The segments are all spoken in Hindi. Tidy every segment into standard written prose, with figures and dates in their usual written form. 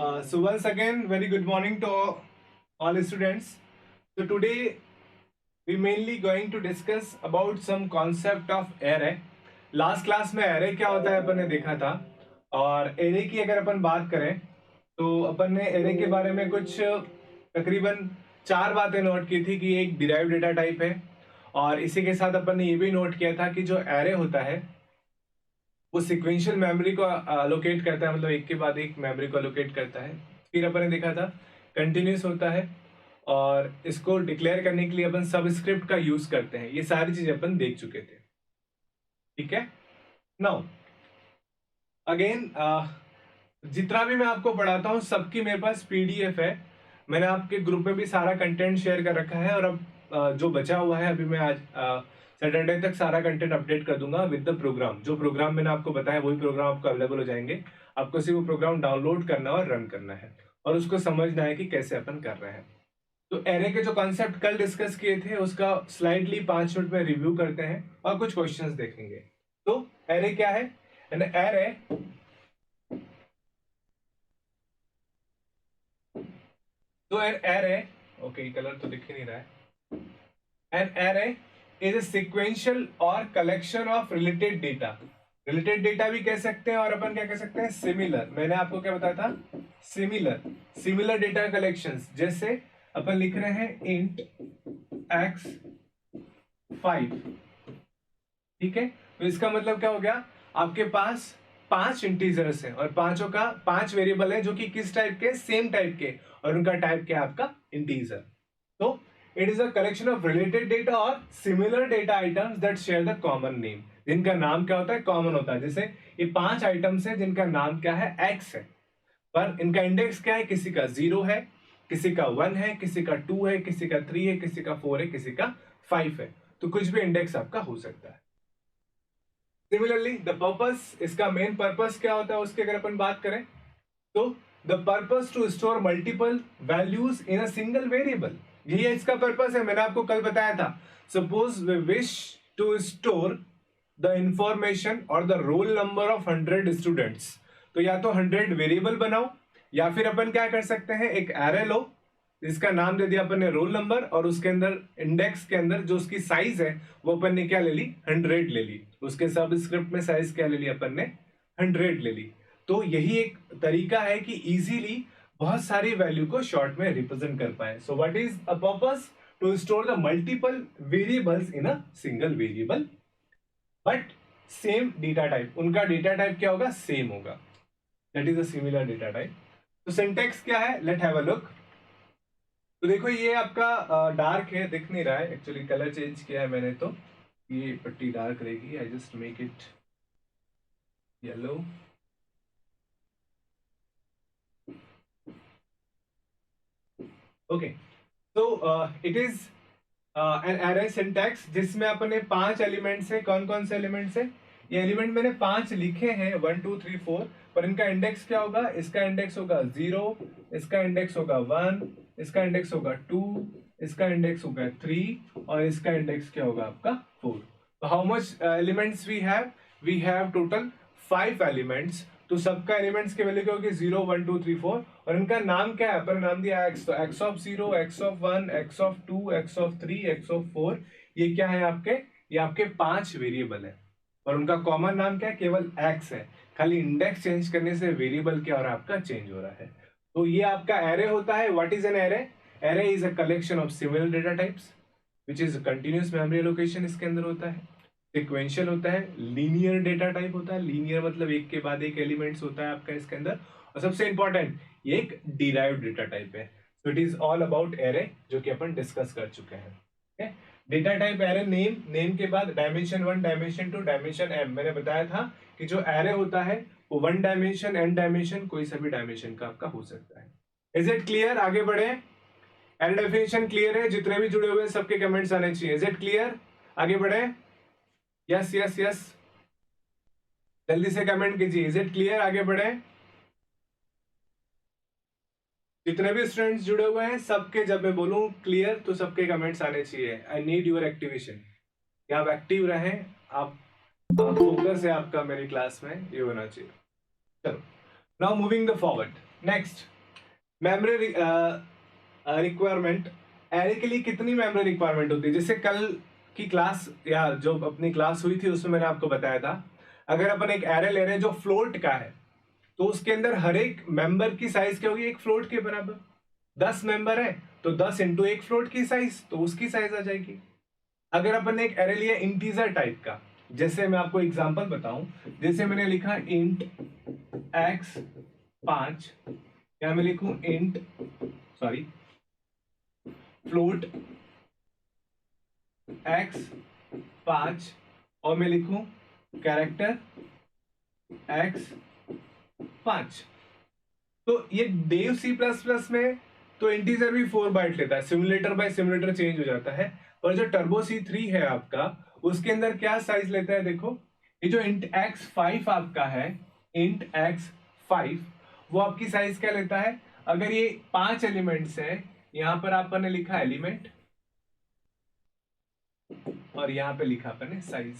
So once again, very good morning to all students. So today we mainly going to discuss about some concept of array. Last class में array क्या होता है अपन ने देखा था, और array की अगर अपन बात करें तो अपन ने array के बारे में कुछ तकरीबन 4 बातें नोट की थी कि एक डिराइव्ड डेटा टाइप है, और इसी के साथ अपन ने ये भी नोट किया था कि जो array होता है वो सिक्वेंशियल मेमोरी को अलोकेट करता है, मतलब एक के बाद एक मेमोरी को अलोकेट करता है। फिर अपन ने देखा था कंटिन्यूस होता है, और इसको डिक्लेयर करने के लिए अपन सबस्क्रिप्ट का यूज करते हैं। ये सारी चीजें अपन देख चुके थे, ठीक है। नाउ अगेन जितना भी मैं आपको पढ़ाता हूँ सबकी मेरे पास पीडीएफ है। मैंने आपके ग्रुप में भी सारा कंटेंट शेयर कर रखा है, और अब जो बचा हुआ है अभी मैं आज सैटरडे तक सारा कंटेंट अपडेट कर दूंगा विद द प्रोग्राम। जो प्रोग्राम मैंने आपको बताया वही प्रोग्राम आपको अवेलेबल हो जाएंगे। आपको सिर्फ वो प्रोग्राम डाउनलोड करना और रन करना है, और उसको समझना है कि कैसे अपन कर रहे हैं। तो एरे के जो कॉन्सेप्ट कल डिस्कस किए थे उसका स्लाइडली 5 मिनट में रिव्यू करते हैं और कुछ क्वेश्चंस देखेंगे। तो एरे क्या है? एन एरे तो एन एरे ओके, कलर तो दिख ही नहीं रहा है। An array is a sequential और collection of related data. Related data भी कह सकते हैं, और अपन क्या कह सकते हैं? सिमिलर। मैंने आपको क्या बताया था? Similar data collections. जैसे अपन लिख रहे हैं इंट x5, ठीक है। तो इसका मतलब क्या हो गया? आपके पास 5 इंटीजर्स हैं, और पांचों का 5 वेरिएबल है जो कि किस टाइप के? सेम टाइप के, और उनका टाइप क्या है? आपका इंटीजर। तो it is a collection of related data और similar data items that share the common name. जिनका नाम क्या होता है? कॉमन होता है। जैसे ये 5 आइटम्स है जिनका नाम क्या है? x है, पर इनका इंडेक्स क्या है? किसी का 0 है, किसी का 1 है, किसी का 2 है, किसी का 3 है, किसी का 4 है, किसी का 5 है। तो कुछ भी इंडेक्स आपका हो सकता है। सिमिलरली द पर्पस, इसका मेन पर्पस क्या होता है उसकी अगर अपन बात करें तो the purpose to store multiple values in a single variable. यही इसका पर्पस है। मैंने आपको कल बताया था, suppose we wish to store the information और the roll number of 100 students. तो या तो 100 वेरिएबल बनाओ, या फिर अपन क्या कर सकते हैं? एक एरे लो, इसका नाम दे दिया अपन ने रोल नंबर, और उसके अंदर इंडेक्स के अंदर जो उसकी साइज है वो अपन ने क्या ले ली? 100 ले ली। उसके सब स्क्रिप्ट में साइज क्या ले ली अपन ने? 100 ले ली। तो यही एक तरीका है कि इजीली बहुत सारी वैल्यू को शॉर्ट में रिप्रेजेंट कर पाए। So what is a purpose? To store the multiple variables in a single variable, but same data type. उनका डेटा टाइप क्या होगा? सेम होगा। That is a similar data type. तो सिंटेक्स क्या है? Let have a look. तो देखो ये आपका डार्क है, दिख नहीं रहा है, एक्चुअली कलर चेंज किया है मैंने। तो ये पट्टी डार्क रहेगी, I just make it yellow. Okay, तो it is an array syntax जिसमें अपने 5 एलिमेंट्स है। कौन कौन से एलिमेंट्स है? ये एलिमेंट मैंने 5 लिखे हैं, 1 2 3 4, पर इनका इंडेक्स क्या होगा? इसका इंडेक्स होगा 0, इसका इंडेक्स होगा 1, इसका इंडेक्स होगा 2, इसका इंडेक्स होगा 3, और इसका इंडेक्स क्या होगा? आपका 4। तो how much elements we have? We have total 5 elements. तो सबका एलिमेंट्स की वैल्यू क्या होगी? 0 1 2 3 4, और इनका नाम क्या है? अपन नाम दिया x। तो x of 0, x of 1, x of 2, x of 3, x of 4, ये क्या है आपके? ये आपके 5 वेरिएबल है, और उनका कॉमन नाम क्या है? केवल x है। खाली इंडेक्स चेंज करने से वेरिएबल क्या हो रहा है? आपका चेंज हो रहा है। तो ये आपका एरे होता है। What is an array? Array is a collection of similar data types which is continuous memory allocation इसके अंदर होता है। सिक्वेंशियल होता है, लीनियर डेटा टाइप होता है। लीनियर मतलब एक के बाद एक एलिमेंट्स होता है आपका इसके अंदर, और सबसे इंपॉर्टेंट ये एक डिराइव्ड डेटा टाइप है। So it is all about array, जो कि अपन डिस्कस कर चुके हैं। Data type array name, name के बाद डायमेंशन 1, डायमेंशन 2, डायमेंशन m। मैंने बताया था कि जो एरे होता है वो 1 डायमेंशन, n डायमेंशन, कोई सा भी डायमेंशन का आपका हो सकता है। Is it clear? आगे बढ़े। एरे डेफिनेशन क्लियर है? जितने भी जुड़े हुए हैं सबके कमेंट्स आने चाहिए। Is it clear? आगे बढ़े। यस यस यस, जल्दी से कमेंट कीजिए। Is it clear? आगे बढ़े। जितने भी स्टूडेंट्स जुड़े हुए हैं सबके, जब मैं बोलूं क्लियर तो सबके कमेंट्स आने चाहिए। आई नीड योर एक्टिवेशन, कि आप एक्टिव रहें, आप फोकस है आपका मेरी क्लास में, ये होना चाहिए। चलो, now moving the forward. Next memory requirement, array के लिए कितनी मेमोरी रिक्वायरमेंट होती है? जैसे कल की क्लास या जो अपनी क्लास हुई थी उसमें मैंने आपको बताया था, अगर अपन एक एरे ले रहे हैं जो फ्लोट का है, तो उसके अंदर हर एक मेंबर की साइज क्या होगी? एक फ्लोट के बराबर। 10 मेंबर है तो 10 इंटू एक फ्लोट की साइज, तो उसकी साइज आ जाएगी। अगर अपन ने एक एरे लिया इंटीजर टाइप का, जैसे मैं आपको एग्जांपल बताऊं, जैसे मैंने लिखा इंट x 5, या मैं लिखूं इंट सॉरी फ्लोट x 5, और मैं लिखूं कैरेक्टर x 5। तो ये डेव सी प्लस प्लस में तो इंटीजर भी 4 बाइट लेता है, सिमुलेटर बाय सिमुलेटर चेंज हो जाता है, पर जो टर्बो C3 है आपका, उसके अंदर क्या साइज लेता है? देखो, ये जो इंट x5 आपका है, इंट x5, वो आपकी साइज क्या लेता है? अगर ये 5 एलिमेंट्स है, यहां पर आपने लिखा एलिमेंट और यहां पे लिखा आपने साइज,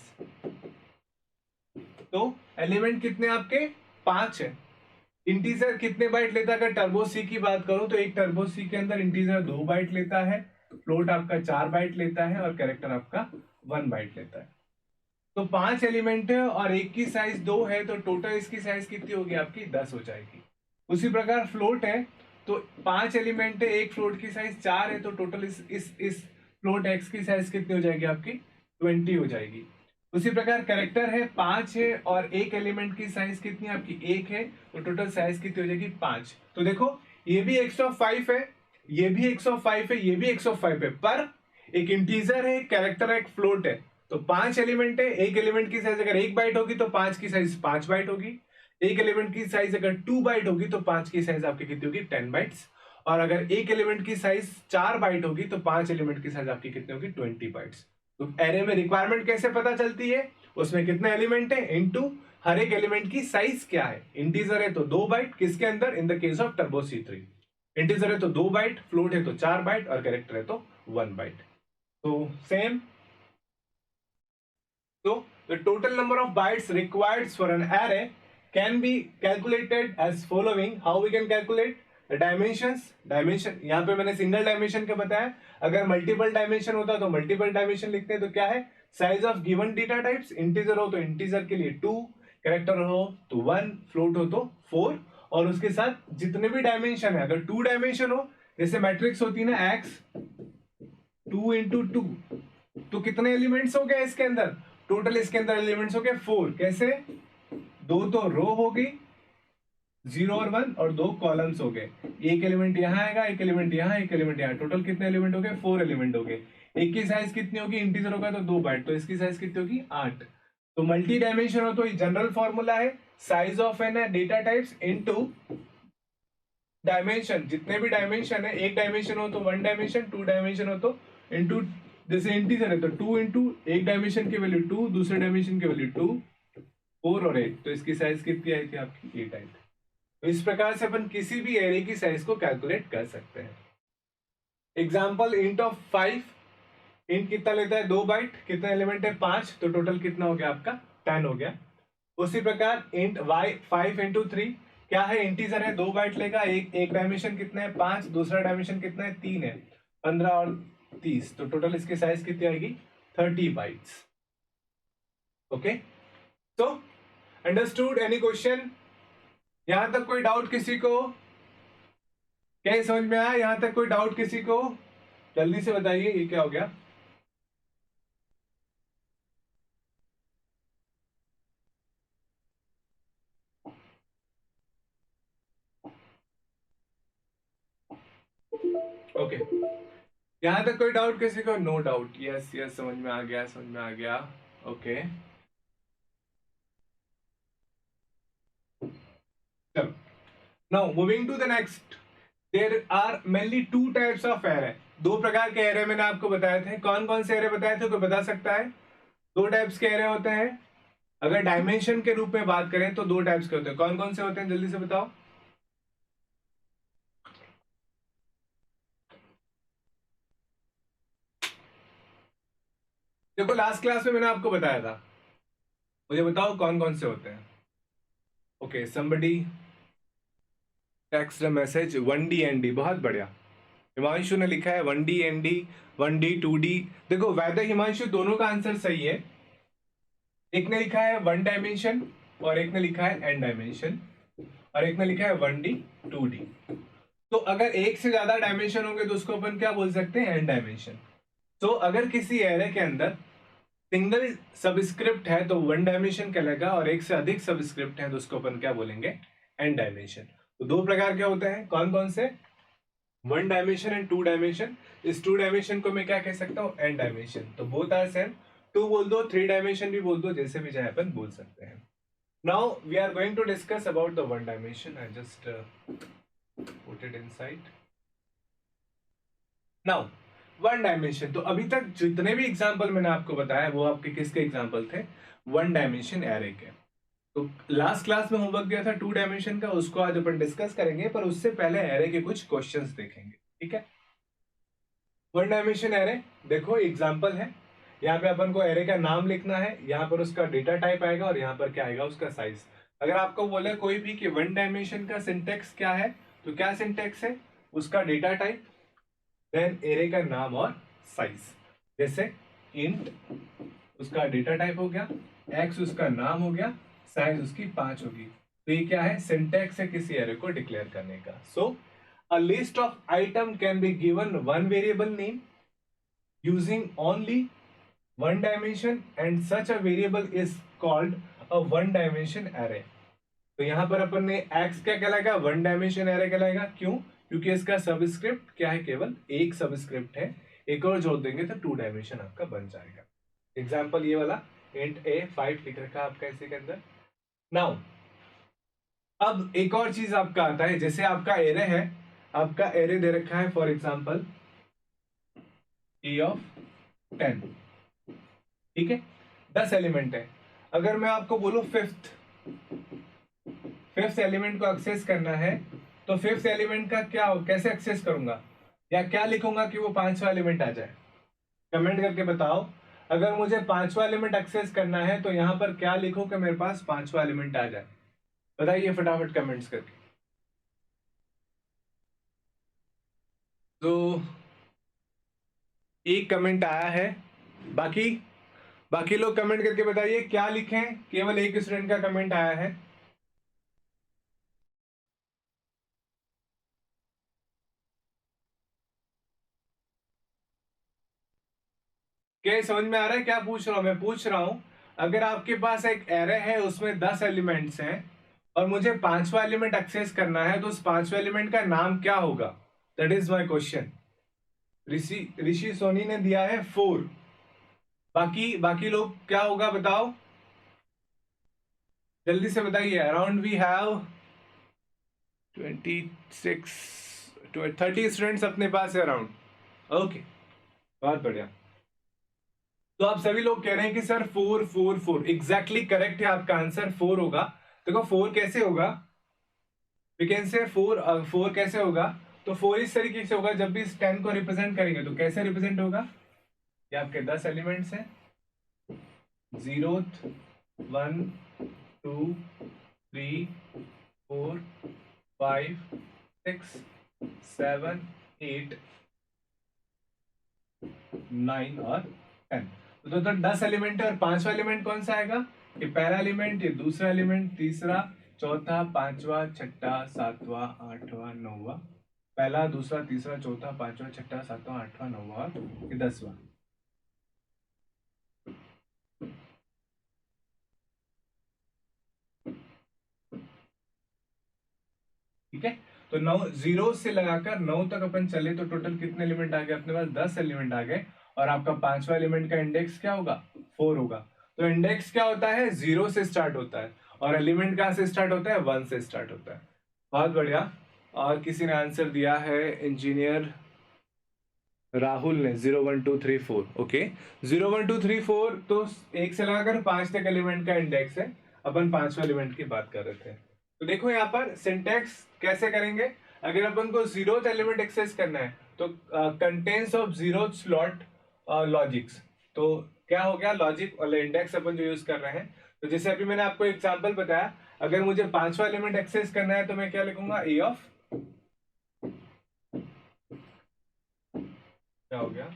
तो एलिमेंट कितने आपके? 5 है। इंटीजर कितने बाइट लेता है? अगर टर्बो सी की बात करूं तो एक टर्बो सी के अंदर इंटीजर 2 बाइट लेता है, फ्लोट आपका 4 बाइट लेता है और कैरेक्टर आपका 1 बाइट लेता है। तो 5 एलिमेंट है और एक की साइज 2 है, तो टोटल इसकी साइज कितनी होगी आपकी? 10 हो जाएगी। उसी प्रकार फ्लोट है, तो 5 एलिमेंट है, एक फ्लोट की साइज 4 है, तो टोटल इस फ्लोट एक्स की साइज कितनी हो जाएगी आपकी? 20 हो जाएगी। उसी प्रकार कैरेक्टर है, 5 है और एक एलिमेंट की साइज कितनी आपकी? 1 है, तो टोटल साइज कितनी हो जाएगी? 5। तो देखो, ये भी x5 है, ये भी x5 है, ये भी x5 है, पर एक इंटीजर है, एक कैरेक्टर है, एक फ्लोट है, तो 5 एलिमेंट है, एक एलिमेंट की साइज अगर 1 बाइट होगी तो 5 की साइज 5 बाइट होगी, एक एलिमेंट की साइज अगर 2 बाइट होगी तो 5 की साइज आपकी कितनी होगी? 10 बाइट्स। और अगर एक एलिमेंट की साइज 4 बाइट होगी तो 5 एलिमेंट की साइज आपकी कितनी होगी? 20 बाइट्स। तो एरे में रिक्वायरमेंट कैसे पता चलती है? उसमें कितने एलिमेंट है इनटू हर एक एलिमेंट की साइज क्या है। इंटीजर है तो 2 बाइट, किसके अंदर? In the case of turbo C3। Integer है तो 2 बाइट, फ्लोट है तो 4 बाइट और कैरेक्टर है तो 1 बाइट। तो same, so the total number of bytes required for an array can be calculated as following. How we can calculate the dimensions? Dimension यहाँ पे मैंने सिंगल डायमेंशन का बताया, अगर मल्टीपल डायमेंशन होता तो मल्टीपल डायमेंशन लिखते हैं, तो क्या है? Size of given data types, integer हो तो इंटीजर के लिए 2, कैरेक्टर हो तो 1, फ्लोट हो तो 4, और उसके साथ जितने भी डायमेंशन है, अगर 2 डायमेंशन हो, जैसे मैट्रिक्स होती है ना x 2 इंटू 2, तो कितने एलिमेंट्स हो गए इसके अंदर? टोटल इसके अंदर एलिमेंट्स हो गए 4। कैसे? 2 तो रो हो गई 0 और 1, और 2 कॉलम्स हो गए, एक एलिमेंट यहां आएगा, एक एलिमेंट यहां, एक एलिमेंट यहां, टोटल कितने एलिमेंट हो गए? 4 एलिमेंट हो गए। एक की साइज कितनी होगी? इंटीजर होगा तो 2 बाइट, तो इसकी साइज कितनी होगी? 8। तो मल्टी डायमेंशन हो तो जनरल फॉर्मूला है size of an data types into dimension, जितने भी डायमेंशन है, एक डायमेंशन हो तो 1 डायमेंशन, 2 डायमेंशन हो तो इंटू, जैसे इंटीजर है तो 2 इंटू एक डायमेंशन की वैल्यू 2, दूसरे डायमेंशन की वैल्यू 2, 4 और 8, तो इसकी साइज कितनी आई थी आपकी? 8 आई थी। तो इस प्रकार से अपन किसी भी एरे की साइज को कैलकुलेट कर सकते हैं। एग्जाम्पल इंट ऑफ 5, इंट कितना लेता है? 2 बाइट, कितने एलिमेंट है? 5, तो टोटल कितना हो गया आपका? 10 हो गया। उसी प्रकार इंट y 5 इंटू 3, क्या है? इंटीजर है, 2 बाइट लेगा, एक डायमेंशन कितना है? 5, दूसरा डायमेंशन कितना है? 3 है, 15 और 30, तो टोटल इसकी साइज कितनी आएगी? 30 बाइट्स। ओके, तो अंडरस्टूड? Any question? यहां तक कोई डाउट किसी को? क्या समझ में आया? यहां तक कोई डाउट किसी को? जल्दी से बताइए, ये क्या हो गया? ओके, यहां तक कोई डाउट किसी को? नो डाउट, यस यस, समझ में आ गया, समझ में आ गया। ओके, चलो, now moving to the next, there are mainly two types of array. दो प्रकार के एरे मैंने आपको बताए थे। कौन कौन से एरे बताए थे? कोई बता सकता है? दो टाइप्स के एरे होते हैं। अगर डायमेंशन के रूप में बात करें तो दो टाइप्स के होते हैं। कौन कौन से होते हैं? जल्दी से बताओ। देखो, लास्ट क्लास में मैंने आपको बताया था, मुझे बताओ कौन कौन से होते हैं। Okay, somebody text message 1D ND, बहुत बढ़िया। हिमांशु ने लिखा है 1D ND, 1D 2D। देखो वैद्य हिमांशु दोनों का आंसर सही है। एक ने लिखा है 1 डायमेंशन और एक ने लिखा है n डायमेंशन और एक ने लिखा है 1D 2D। तो अगर एक से ज्यादा डायमेंशन होंगे तो उसको अपन क्या बोल सकते हैं, n डायमेंशन। तो अगर किसी एरे के अंदर सिंगल सबस्क्रिप्ट है तो 1 डायमेंशन कहलाएगा और एक से अधिक सबस्क्रिप्ट है तो उसको अपन क्या बोलेंगे, n डायमेंशन। तो दो प्रकार के होते हैं, कौन कौन से, 1 डायमेंशन एंड 2 डायमेंशन। इस 2 डायमेंशन को मैं क्या कह सकता हूँ, n डायमेंशन। तो बोथ आर सेम, 2 बोल दो, 3 डायमेंशन भी बोल दो, जैसे भी चाहे अपन बोल सकते हैं। Now we are going to discuss about the 1 dimension. I just put it inside. Now 1 dimension, तो अभी तक जितने भी एग्जांपल मैंने आपको बताया वो आपके किसके एग्जांपल थे, 1 डायमेंशन एरे के। तो लास्ट क्लास में होमवर्क दिया था 2 डायमेंशन का, उसको आज अपन डिस्कस करेंगे, पर उससे पहले एरे के कुछ क्वेश्चंस देखेंगे, ठीक है। 1 डायमेंशन एरे, देखो एग्जांपल है, यहाँ पे अपन को एरे का नाम लिखना है, यहाँ पर उसका डेटा टाइप आएगा और यहाँ पर क्या आएगा, उसका साइज। अगर आपको बोले कोई भी कि 1 डायमेंशन का सिंटेक्स क्या है, तो क्या सिंटेक्स है, उसका डेटा टाइप, देन एरे का नाम और साइज। जैसे इंट उसका डेटा टाइप हो गया, एक्स उसका नाम हो गया, साइज उसकी 5 होगी। तो ये क्या है, सिंटेक्स है किसी एरे को डिक्लेयर करने का। सो a list of item can be given one variable name using only 1 dimension and such a variable is called a 1 dimension array। तो यहां पर अपन ने x क्या कहलाएगा, 1 डायमेंशन एरे कहलाएगा। क्यों, क्योंकि इसका सबस्क्रिप्ट क्या है, केवल एक सबस्क्रिप्ट है, एक और जोड़ देंगे तो 2 डायमेंशन आपका बन जाएगा। एग्जांपल ये वाला int a 5 लिख रखा है आपका इसी के अंदर। नाउ अब एक और चीज आपका आता है, जैसे आपका एरे है, आपका एरे दे रखा है फॉर एग्जांपल e ऑफ 10, ठीक है, 10 एलिमेंट है। अगर मैं आपको बोलूं फिफ्थ एलिमेंट को एक्सेस करना है, तो फिफ्थ एलिमेंट का क्या कैसे एक्सेस करूंगा, या क्या लिखूंगा कि वो 5वां एलिमेंट आ जाए, कमेंट करके बताओ। अगर मुझे 5वां एलिमेंट एक्सेस करना है तो यहां पर क्या लिखो कि मेरे पास 5वां एलिमेंट आ जाए, बताइए फटाफट कमेंट्स करके। तो एक कमेंट आया है, बाकी बाकी लोग कमेंट करके बताइए क्या लिखें, केवल एक स्टूडेंट का कमेंट आया है। क्या समझ में आ रहा है क्या पूछ रहा हूं, मैं पूछ रहा हूं अगर आपके पास एक एरे है उसमें 10 एलिमेंट्स हैं और मुझे 5वां एलिमेंट एक्सेस करना है तो उस 5वें एलिमेंट का नाम क्या होगा, दैट इज माय क्वेश्चन। ऋषि ऋषि सोनी ने दिया है 4, बाकी बाकी लोग क्या होगा बताओ, जल्दी से बताइए। अराउंड वी हैव 26 30 स्टूडेंट्स अपने पास है अराउंड, ओके, बहुत बढ़िया। तो आप सभी लोग कह रहे हैं कि सर 4 4 4, एग्जैक्टली करेक्ट है आपका आंसर, 4 होगा। देखो 4 कैसे होगा, वी कैन से 4 कैसे होगा, तो 4 इस तरीके से होगा, जब भी इस 10 को रिप्रेजेंट करेंगे तो कैसे रिप्रेजेंट होगा, ये आपके 10 एलिमेंट्स हैं, 0 1 2 3 4 5 6 7 8 9 और 10। तो 10 एलिमेंट है और 5वां एलिमेंट कौन सा आएगा, ये पहला एलिमेंट, ये दूसरा एलिमेंट, तीसरा, चौथा, पांचवा, छठा, सातवां, आठवां, नौवां, पहला, दूसरा, तीसरा, चौथा, पांचवा, छठा, सातवां, आठवां, नौवां, ये 10वां। ठीक है, तो 9 0 से लगाकर 9 तक अपन चले तो टोटल कितने एलिमेंट आ गए अपने पास, 10 एलिमेंट आ गए। और आपका 5वां एलिमेंट का इंडेक्स क्या होगा, 4 होगा। तो इंडेक्स क्या होता है, 0 से स्टार्ट होता है और एलिमेंट कहां से स्टार्ट होता है, 1 से स्टार्ट होता है। बहुत बढ़िया। और किसी ने आंसर दिया है, इंजीनियर राहुल ने 0 1 2 3 4, ओके, 0 1 2 3 4, तो 1 से लगाकर 5 तक एलिमेंट का इंडेक्स है, अपन 5वें एलिमेंट की बात कर रहे थे। तो देखो यहाँ पर सिंटेक्स कैसे करेंगे, अगर अपन को 0th एलिमेंट एक्सेस करना है तो contents of 0th slot logics, तो क्या हो गया, लॉजिक वाला इंडेक्स अपन जो यूज कर रहे हैं। तो जैसे अभी मैंने आपको एग्जांपल बताया, अगर मुझे 5वां एलिमेंट एक्सेस करना है तो मैं क्या लिखूंगा, ए ऑफ क्या हो गया?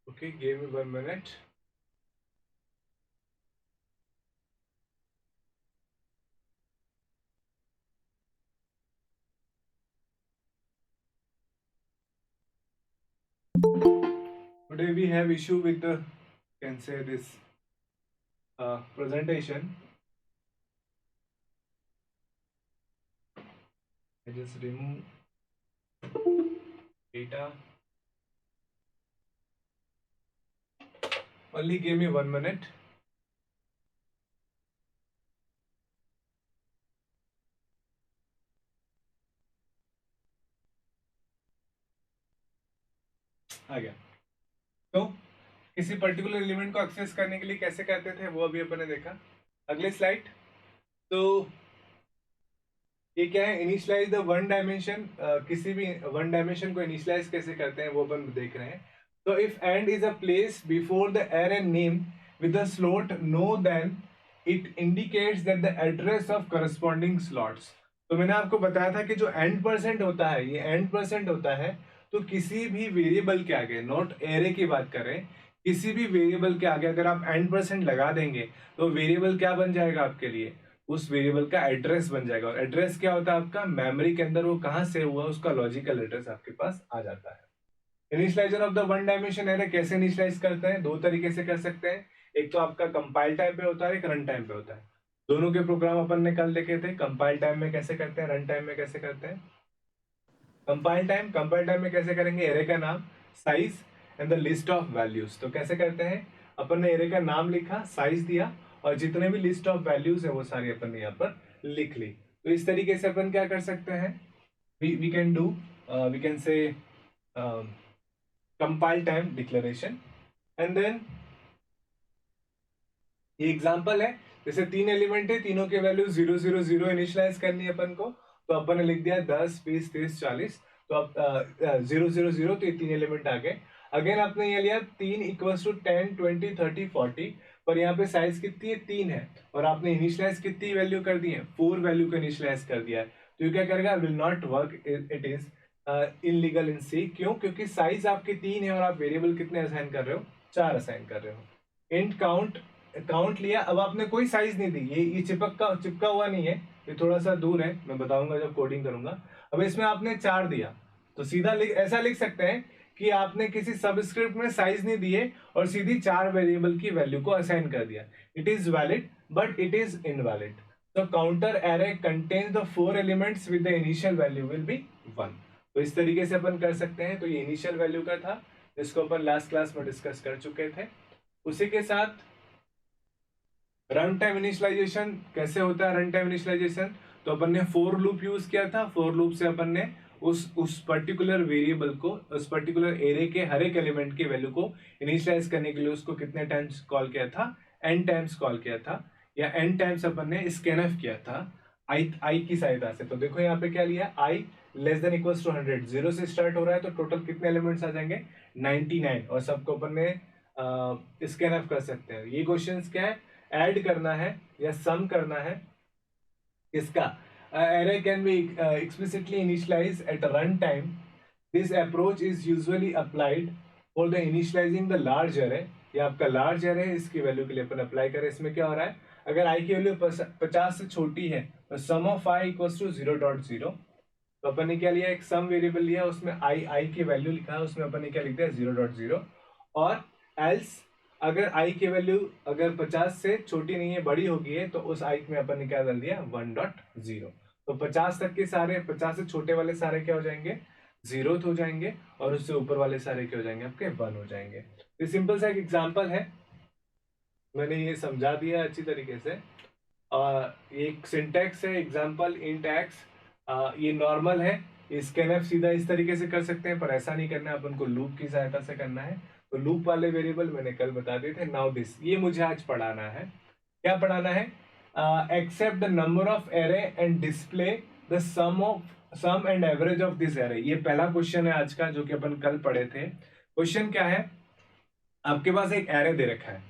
Okay, give me 1 minute. Today we have issue with the, can say this presentation. I just remove data. Only give me 1 minute. आ गया। तो किसी पर्टिकुलर एलिमेंट को एक्सेस करने के लिए कैसे करते थे वो अभी अपन ने देखा। अगले स्लाइड। तो ये क्या है, इनिशियलाइज द वन डायमेंशन। किसी भी वन डायमेंशन को इनिशियलाइज कैसे करते हैं वो अपन देख रहे हैं। तो if and is a place before the array name with the slot no then it indicates that the address of corresponding slots. तो मैंने आपको बताया था कि जो एंड परसेंट होता है, ये एंड परसेंट होता है। तो किसी भी वेरिएबल के आगे, नॉट एरे की बात करें, किसी भी वेरिएबल के आगे अगर आप एंड परसेंट लगा देंगे तो वेरिएबल क्या बन जाएगा आपके लिए, उस वेरिएबल का एड्रेस बन जाएगा। और एड्रेस क्या होता है आपका, मेमोरी के अंदर वो कहाँ सेव हुआ उसका लॉजिकल एड्रेस आपके पास आ जाता है। Initialization of the one dimension array कैसे इनिशियलाइज करते हैं, दो तरीके से कर सकते हैं। एक तो आपका कंपाइल टाइम पे होता है, एक रन टाइम पे होता है। दोनों के प्रोग्राम अपन ने कल देखे थे। कंपाइल टाइम में कैसे करते हैं, रन टाइम में कैसे करते हैं। कंपाइल टाइम में कैसे करेंगे, एरे का नाम, size and the list of values. तो कैसे करते हैं, अपन ने एरे का नाम लिखा, साइज दिया, और जितने भी लिस्ट ऑफ वैल्यूज है वो सारी अपन ने यहाँ पर लिख ली। तो इस तरीके से अपन क्या कर सकते हैं, we can do, we can say compile time declaration. And then ये एग्जांपल है, जैसे 3 एलिमेंट है, तीनों के वैल्यू 0 0 0 इनिशियलाइज करनी है अपन को। तो अपन ने लिख दिया 10 20 30 40। तो अब 0 0 0, तो ये 3 एलिमेंट आ गए। अगेन आपने ये लिया 3 इक्वल्स टू 10 20 30 40, पर यहाँ पे साइज कितनी है, 3 है, और आपने इनिशियलाइज कितनी वैल्यू कर दी है, 4 वैल्यू को इनिशियलाइज कर दिया है। तो ये क्या करेगा, will not work, it is illegal in C. क्यों, क्योंकि साइज आपकी 3 है और आप वेरिएबल कितने असाइन कर रहे हो, 4 असाइन कर रहे हो। इंट काउंट लिया, अब आपने कोई साइज नहीं दी, ये चिपका हुआ नहीं है, ये थोड़ा सा दूर है, मैं बताऊंगा जब कोडिंग करूंगा। अब इसमें आपने 4 दिया, तो सीधा ऐसा लिख सकते हैं कि आपने किसी सबस्क्रिप्ट में साइज नहीं दिए और सीधी 4 वेरिएबल की वैल्यू को असाइन कर दिया। It is valid but it is invalid. तो counter array contains the 4 elements with the initial value will be 1। तो इस तरीके से अपन कर सकते हैं। तो ये इनिशियल वैल्यू का था, जिसको अपन लास्ट क्लास में डिस्कस कर चुके थे। उसी के साथ रन टाइम इनिशियलाइजेशन कैसे होता है। रन टाइम इनिशियलाइजेशन, तो अपन ने फॉर लूप यूज किया था। फॉर लूप से अपन ने उस पर्टिकुलर वेरिएबल को, उस पर्टिकुलर एरे के हर एक एलिमेंट के वैल्यू को इनिशियलाइज करने के लिए उसको कितने टाइम्स कॉल किया था, n टाइम्स कॉल किया था, या n टाइम्स अपन ने स्कैनफ किया था आई की सहायता से। तो देखो यहाँ पे क्या लिया, i less than equals to 100, 0 से स्टार्ट हो रहा है, तो टोटल कितने एलिमेंट्स आ जाएंगे, 99, और सबको अपन ने स्कैनफ कर सकते हैं। ये क्वेश्चंस क्या है, ऐड करना है या सम करना है इसका। array can be explicitly initialized at run time. This approach is usually applied for the initializing the large array. ये आपका लार्ज एरे है, इसकी वैल्यू के लिए अपन अप्लाई करें। इसमें क्या हो रहा है, अगर i की वैल्यू 50 से छोटी है तो सम ऑफ i इक्वल्स टू 0.0। तो अपन ने क्या लिया, एक सम वेरिएबल लिया, उसमें i की वैल्यू लिखा है, उसमें अपन ने क्या लिख दिया 0.0। और एल्स अगर i की वैल्यू अगर 50 से छोटी नहीं है, बड़ी होगी है, तो उस i में अपन ने क्या डाल दिया 1.0। तो 50 तक के सारे, 50 से छोटे वाले सारे क्या हो जाएंगे, 0 हो जाएंगे, और उससे ऊपर वाले सारे क्या हो जाएंगे, आपके 1 हो जाएंगे। तो सिंपल सा एक एग्जांपल है, मैंने ये समझा दिया अच्छी तरीके से। एक सिंटैक्स है एग्जांपल इंट एक्स, ये नॉर्मल है। स्कैनफ सीधा इस तरीके से कर सकते हैं, पर ऐसा नहीं करना है, अपन को लूप की सहायता से करना है। तो लूप वाले वेरिएबल मैंने कल बता दिए थे। नाउ दिस, ये मुझे आज पढ़ाना है। क्या पढ़ाना है? Accept the number of array and display the sum and average of this array. ये पहला क्वेश्चन है आज का, जो कि अपन कल पढ़े थे। क्वेश्चन क्या है? आपके पास एक एरे दे रखा है,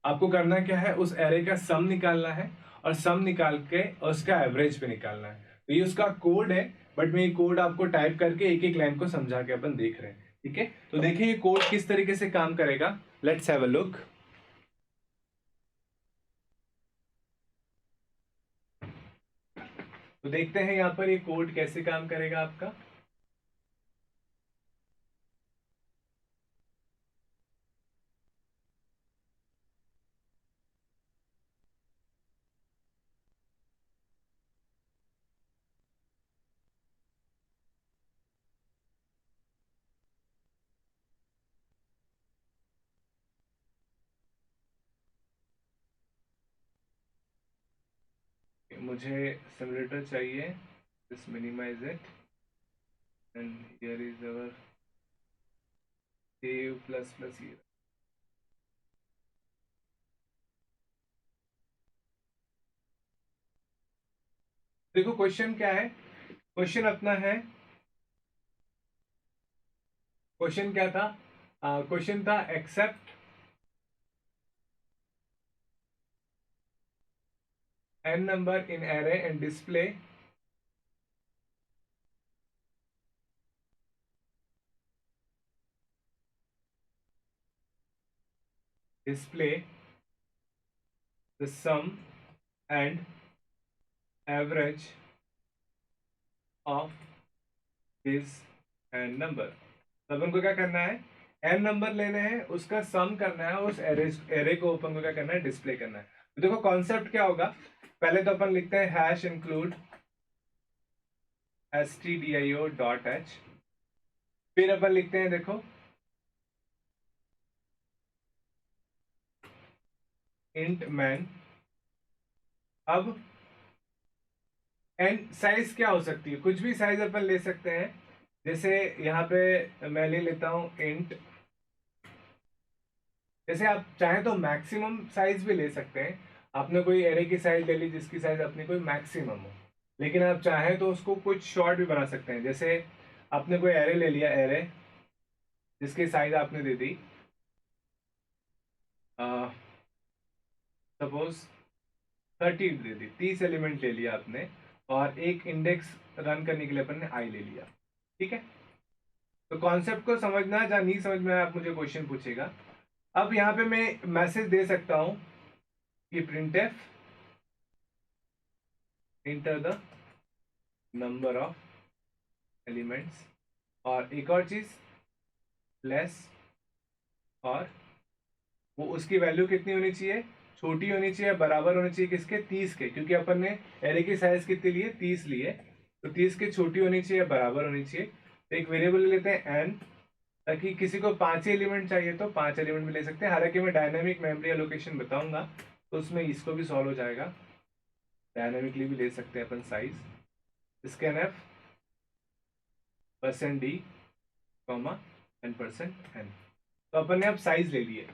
आपको करना क्या है, उस एरे का सम निकालना है और सम निकाल के उसका एवरेज पे निकालना है। तो ये उसका कोड है, बट मैं ये कोड आपको टाइप करके एक एक लाइन को समझा के अपन देख रहे हैं। ठीक है, तो देखिए ये कोड किस तरीके से काम करेगा। Let's have a look. तो देखते हैं यहाँ पर ये कोड कैसे काम करेगा आपका। मुझे सिमुलेटर चाहिए, just minimize it and here is our save plus plus here। देखो क्वेश्चन क्या है, क्वेश्चन अपना है, क्वेश्चन क्या था? क्वेश्चन था accept n number in array and display the sum and average of this n number। तो अपन को क्या करना है, n नंबर लेने हैं, उसका सम करना है, उस एरे को अपन को क्या करना है, डिस्प्ले करना है। तो देखो कॉन्सेप्ट क्या होगा, पहले तो अपन लिखते हैं hash include stdio dot h, फिर अपन लिखते हैं देखो इंट मैन। अब एन साइज क्या हो सकती है, कुछ भी साइज अपन ले सकते हैं। जैसे यहाँ पे मैं ले लेता हूं इंट, जैसे आप चाहें तो मैक्सिमम साइज भी ले सकते हैं। आपने कोई एरे की साइज ले ली जिसकी साइज अपनी कोई मैक्सिमम हो, लेकिन आप चाहें तो उसको कुछ शॉर्ट भी बना सकते हैं। जैसे आपने कोई एरे ले लिया, एरे जिसकी साइज आपने दे दी सपोज 30 दे दी, 30 एलिमेंट ले लिया आपने, और एक इंडेक्स रन करने के लिए अपन ने आई ले लिया। ठीक है, तो कॉन्सेप्ट को समझना, या नहीं समझ में आया आप मुझे क्वेश्चन पूछेगा। अब यहाँ पे मैं मैसेज दे सकता हूं कि printf enter the number of elements, और एक और चीज लेस, और वो उसकी वैल्यू कितनी होनी चाहिए, छोटी होनी चाहिए, बराबर होनी चाहिए किसके, 30 के, क्योंकि अपन ने एरे की साइज कितनी ली है, 30 ली है। तो 30 के छोटी होनी चाहिए, बराबर होनी चाहिए। तो एक वेरिएबल ले लेते हैं n, ताकि किसी को 5 एलिमेंट चाहिए तो 5 एलिमेंट भी ले सकते हैं। हालांकि मैं डायनामिक मेमोरी एलोकेशन बताऊंगा तो उसमें इसको भी सॉल्व हो जाएगा, डायनामिकली भी ले सकते हैं अपन size. Scanf %d comma n%n। तो अपन ने अब साइज ले लिए।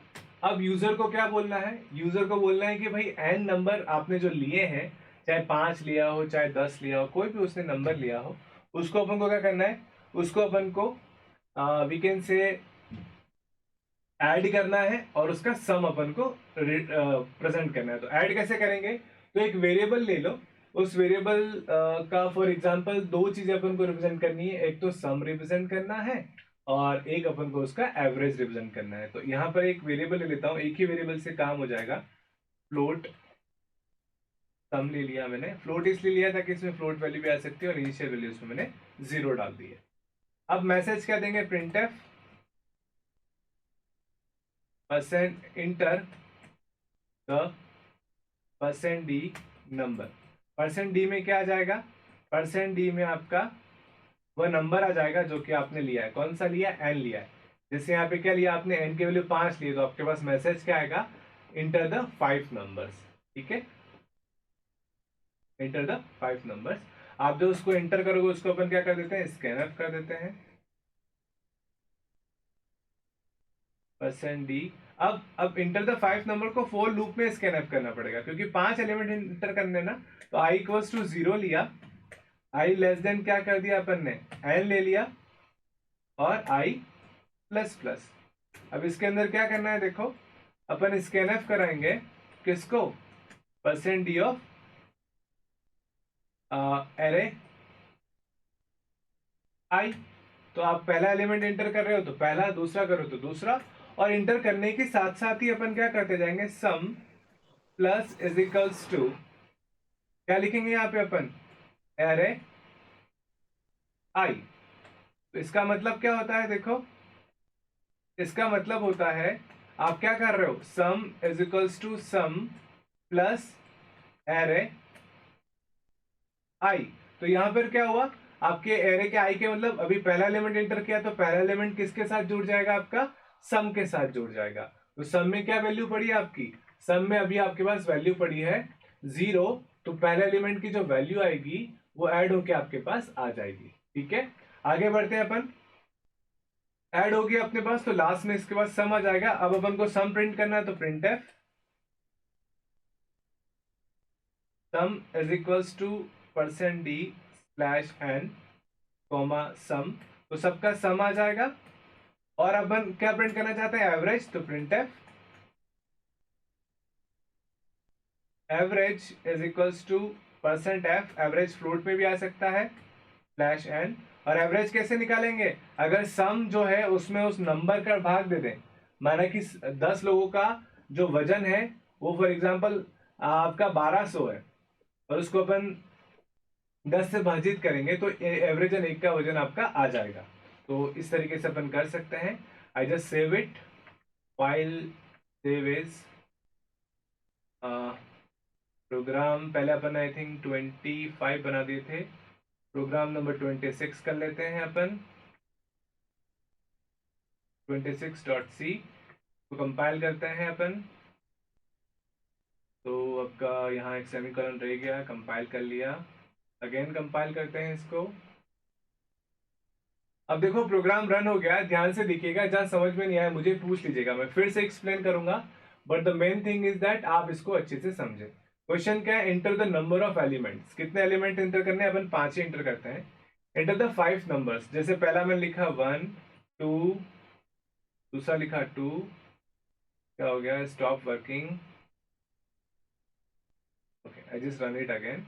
अब यूजर को क्या बोलना है, यूजर को बोलना है कि भाई n नंबर आपने जो लिए हैं, चाहे 5 लिया हो चाहे 10 लिया हो, कोई भी उसने नंबर लिया हो, उसको अपन को क्या करना है, उसको अपन को वी कैन से ऐड करना है और उसका सम अपन को प्रेजेंट करना है। तो ऐड कैसे करेंगे, तो एक वेरिएबल ले लो, उस वेरिएबल का फॉर एग्जांपल दो चीजें अपन को रिप्रेजेंट करनी है, एक तो सम रिप्रेजेंट करना है और एक अपन को उसका एवरेज रिप्रेजेंट करना है। तो यहाँ पर एक वेरिएबल ले लेता हूँ, एक ही वेरिएबल से काम हो जाएगा। फ्लोट सम ले लिया मैंने, फ्लोट इसलिए लिया ताकि इसमें फ्लोट वैल्यू भी आ सकती है, और इनिशियल वैल्यू उसमें मैंने 0 डाल दी है। अब मैसेज क्या देंगे, printf enter the %d number. %d में क्या आ जाएगा, %d में आपका वह नंबर आ जाएगा जो कि आपने लिया है। कौन सा लिया, n लिया है। जैसे यहाँ पे क्या लिया आपने, n की वैल्यू 5 ली, तो आपके पास मैसेज क्या आएगा, इंटर द 5 नंबर्स। ठीक है, इंटर द 5 नंबर्स। आप जो उसको इंटर करोगे उसको अपन क्या कर देते हैं, स्कैनफ कर देते हैं। Percent D. अब इंटर द 5 नंबर को 4 लूप में स्कैन करना पड़ेगा, क्योंकि 5 एलिमेंट इंटर करने ना। तो आई इक्वल्स टू 0 लिया, आई लेस देन क्या कर दिया अपन ने, एन ले लिया, और आई प्लस प्लस। अब इसके अंदर क्या करना है, देखो अपन स्कैन कराएंगे किसको, percent D of array I. तो आप पहला एलिमेंट इंटर कर रहे हो तो पहला, दूसरा करो तो दूसरा, और इंटर करने के साथ साथ ही अपन क्या करते जाएंगे, सम प्लस इज इक्वल्स टू क्या लिखेंगे यहाँ पे अपन, एरे आई। तो इसका मतलब क्या होता है, देखो इसका मतलब होता है आप क्या कर रहे हो, sum is equals to sum plus array I. तो यहां पर क्या हुआ, आपके एरे के आई के मतलब अभी पहला एलिमेंट एंटर किया तो पहला एलिमेंट किसके साथ जुड़ जाएगा, आपका सम के साथ जुड़ जाएगा। तो सम में क्या वैल्यू पड़ी है आपकी, सम में अभी आपके पास वैल्यू पड़ी है 0। तो पहले एलिमेंट की जो वैल्यू आएगी वो ऐड होके आपके पास आ जाएगी। ठीक है, आगे बढ़ते हैं अपन। ऐड हो गया अपने पास, तो लास्ट में इसके बाद सम आ जाएगा। अब अपन को सम प्रिंट करना है, तो print F sum is equals to percent D slash N comma sum. तो सबका सम आ जाएगा। और अपन क्या प्रिंट करना चाहते हैं, एवरेज। तो print F average is equals to percent F, average float में भी आ सकता है, स्लैश एन। और एवरेज कैसे निकालेंगे, अगर सम जो है उसमें उस नंबर का भाग दे दें। माना कि 10 लोगों का जो वजन है वो फॉर एग्जांपल आपका 1200 है, और उसको अपन 10 से भाजित करेंगे तो एवरेज एन एक का वजन आपका आ जाएगा। तो इस तरीके से अपन कर सकते हैं। I just save it, file save as program. पहले अपन आई थिंक 25 बना दिए थे, प्रोग्राम नंबर 26 कर लेते हैं अपन, 26.c को कंपाइल करते हैं अपन। तो आपका यहाँ एक सेमीकोलन रह गया, कंपाइल कर लिया, अगेन कंपाइल करते हैं इसको। अब देखो प्रोग्राम रन हो गया, ध्यान से देखिएगा, जहां समझ में नहीं आया मुझे पूछ लीजिएगा, मैं फिर से एक्सप्लेन करूंगा। But the main thing is that आप इसको अच्छे से समझे। क्वेश्चन क्या है, enter the number of elements. कितने एलिमेंट एंटर करने हैं, अपन 5 ही एंटर करते हैं। एंटर द 5 नंबर्स, जैसे पहला मैंने लिखा 1 2, दूसरा लिखा 2, क्या हो गया, stop working. Okay, I just run it again.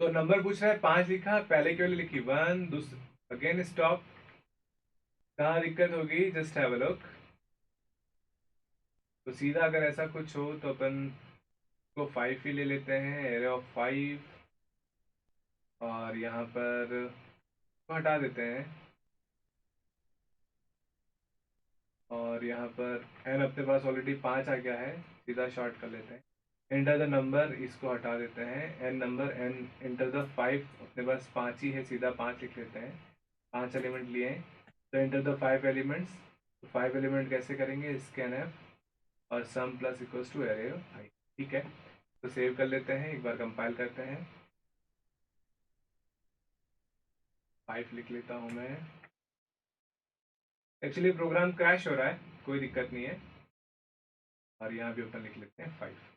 तो नंबर पूछ रहा है 5 लिखा, पहले की वाली लिखी 1, दूसरा अगेन स्टॉप। कहाँ दिक्कत होगी, जस्ट हैव अ लुक। तो सीधा अगर ऐसा कुछ हो तो अपन को 5 ही ले लेते हैं, एरे ऑफ 5, और यहाँ पर तो हटा देते हैं, और यहाँ पर एन अपने पास ऑलरेडी 5 आ गया है, सीधा शॉर्ट कर लेते हैं। एंटर द नंबर, इसको हटा देते हैं, n number, n enter the 5, अपने पास 5 ही है, सीधा 5 लिख लेते हैं, 5 एलिमेंट लिए हैं। तो एंटर द 5 एलिमेंट्स, तो 5 एलिमेंट कैसे करेंगे, स्कैन एफ और sum plus equals to array I. ठीक है, तो सेव कर लेते हैं, एक बार कंपाइल करते हैं। 5 लिख लेता हूँ मैं, एक्चुअली प्रोग्राम क्रैश हो रहा है, कोई दिक्कत नहीं है। और यहाँ भी अपन लिख लेते हैं 5।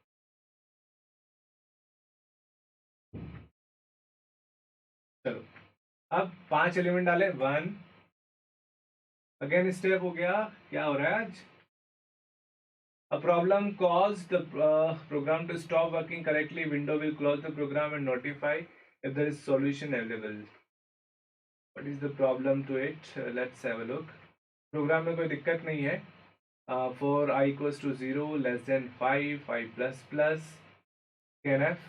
चलो, अब 5 एलिमेंट डाले, 1 अगेन स्टेप हो गया। क्या हो रहा है आज, a problem caused the program to stop working correctly, window will close the program and notify if there is solution available. What is the problem to it? Let's have a look. Program में कोई दिक्कत नहीं है, for I equals to 0 less than 5, 5 plus plus scanf।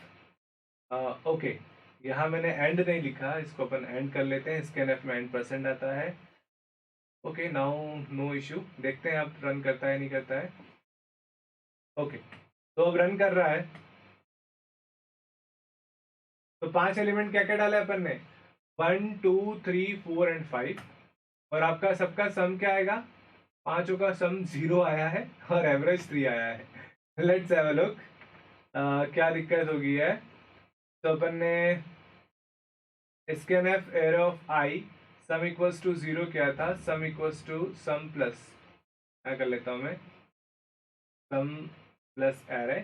Okay, यहाँ मैंने एंड नहीं लिखा, इसको अपन एंड कर लेते हैं, scanf में एंड परसेंट आता है। ओके, नाउ नो इशू, देखते हैं आप रन करता है नहीं करता है। ओके, तो अब रन कर रहा है। तो 5 एलिमेंट क्या क्या डाले अपन ने, 1 2 3 4 एंड 5, और आपका सबका सम क्या आएगा, पांचों का सम 0 आया है और एवरेज 3 आया है। लेट्स हैव अ लुक, क्या दिक्कत होगी है। तो अपन ने scanf array of i sum equals to 0 क्या था, sum equals to sum plus, क्या कर लेता हूँ मैं, सम प्लस एरे,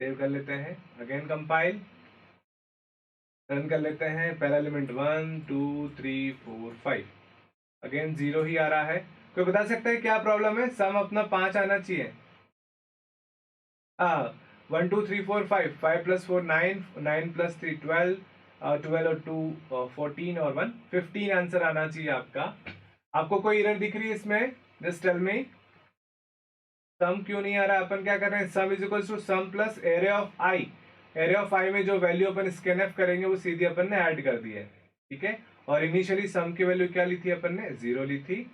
सेव कर लेते हैं, अगेन कंपाइल, रन कर लेते हैं, पहला एलिमेंट 1 2 3 4 5, अगेन 0 ही आ रहा है। कोई बता सकता है क्या प्रॉब्लम है, सम अपना 5 आना चाहिए। 1 2 3 4 5, 5 प्लस 4 9, 9 प्लस 3 12, 12 और 2 14 और 1 15 आंसर आना चाहिए आपका। आपको कोई एरर दिख रही है इसमें, जस्ट टेल मी। सम क्यों नहीं आ रहा, अपन क्या कर रहे हैं, sum is equal to sum plus array of I, array of I में जो वैल्यू अपन स्कैनएफ करेंगे वो सीधी अपन ने ऐड कर दी है, ठीक है। और इनिशियली सम की वैल्यू क्या ली थी अपन ने, 0 ली थी,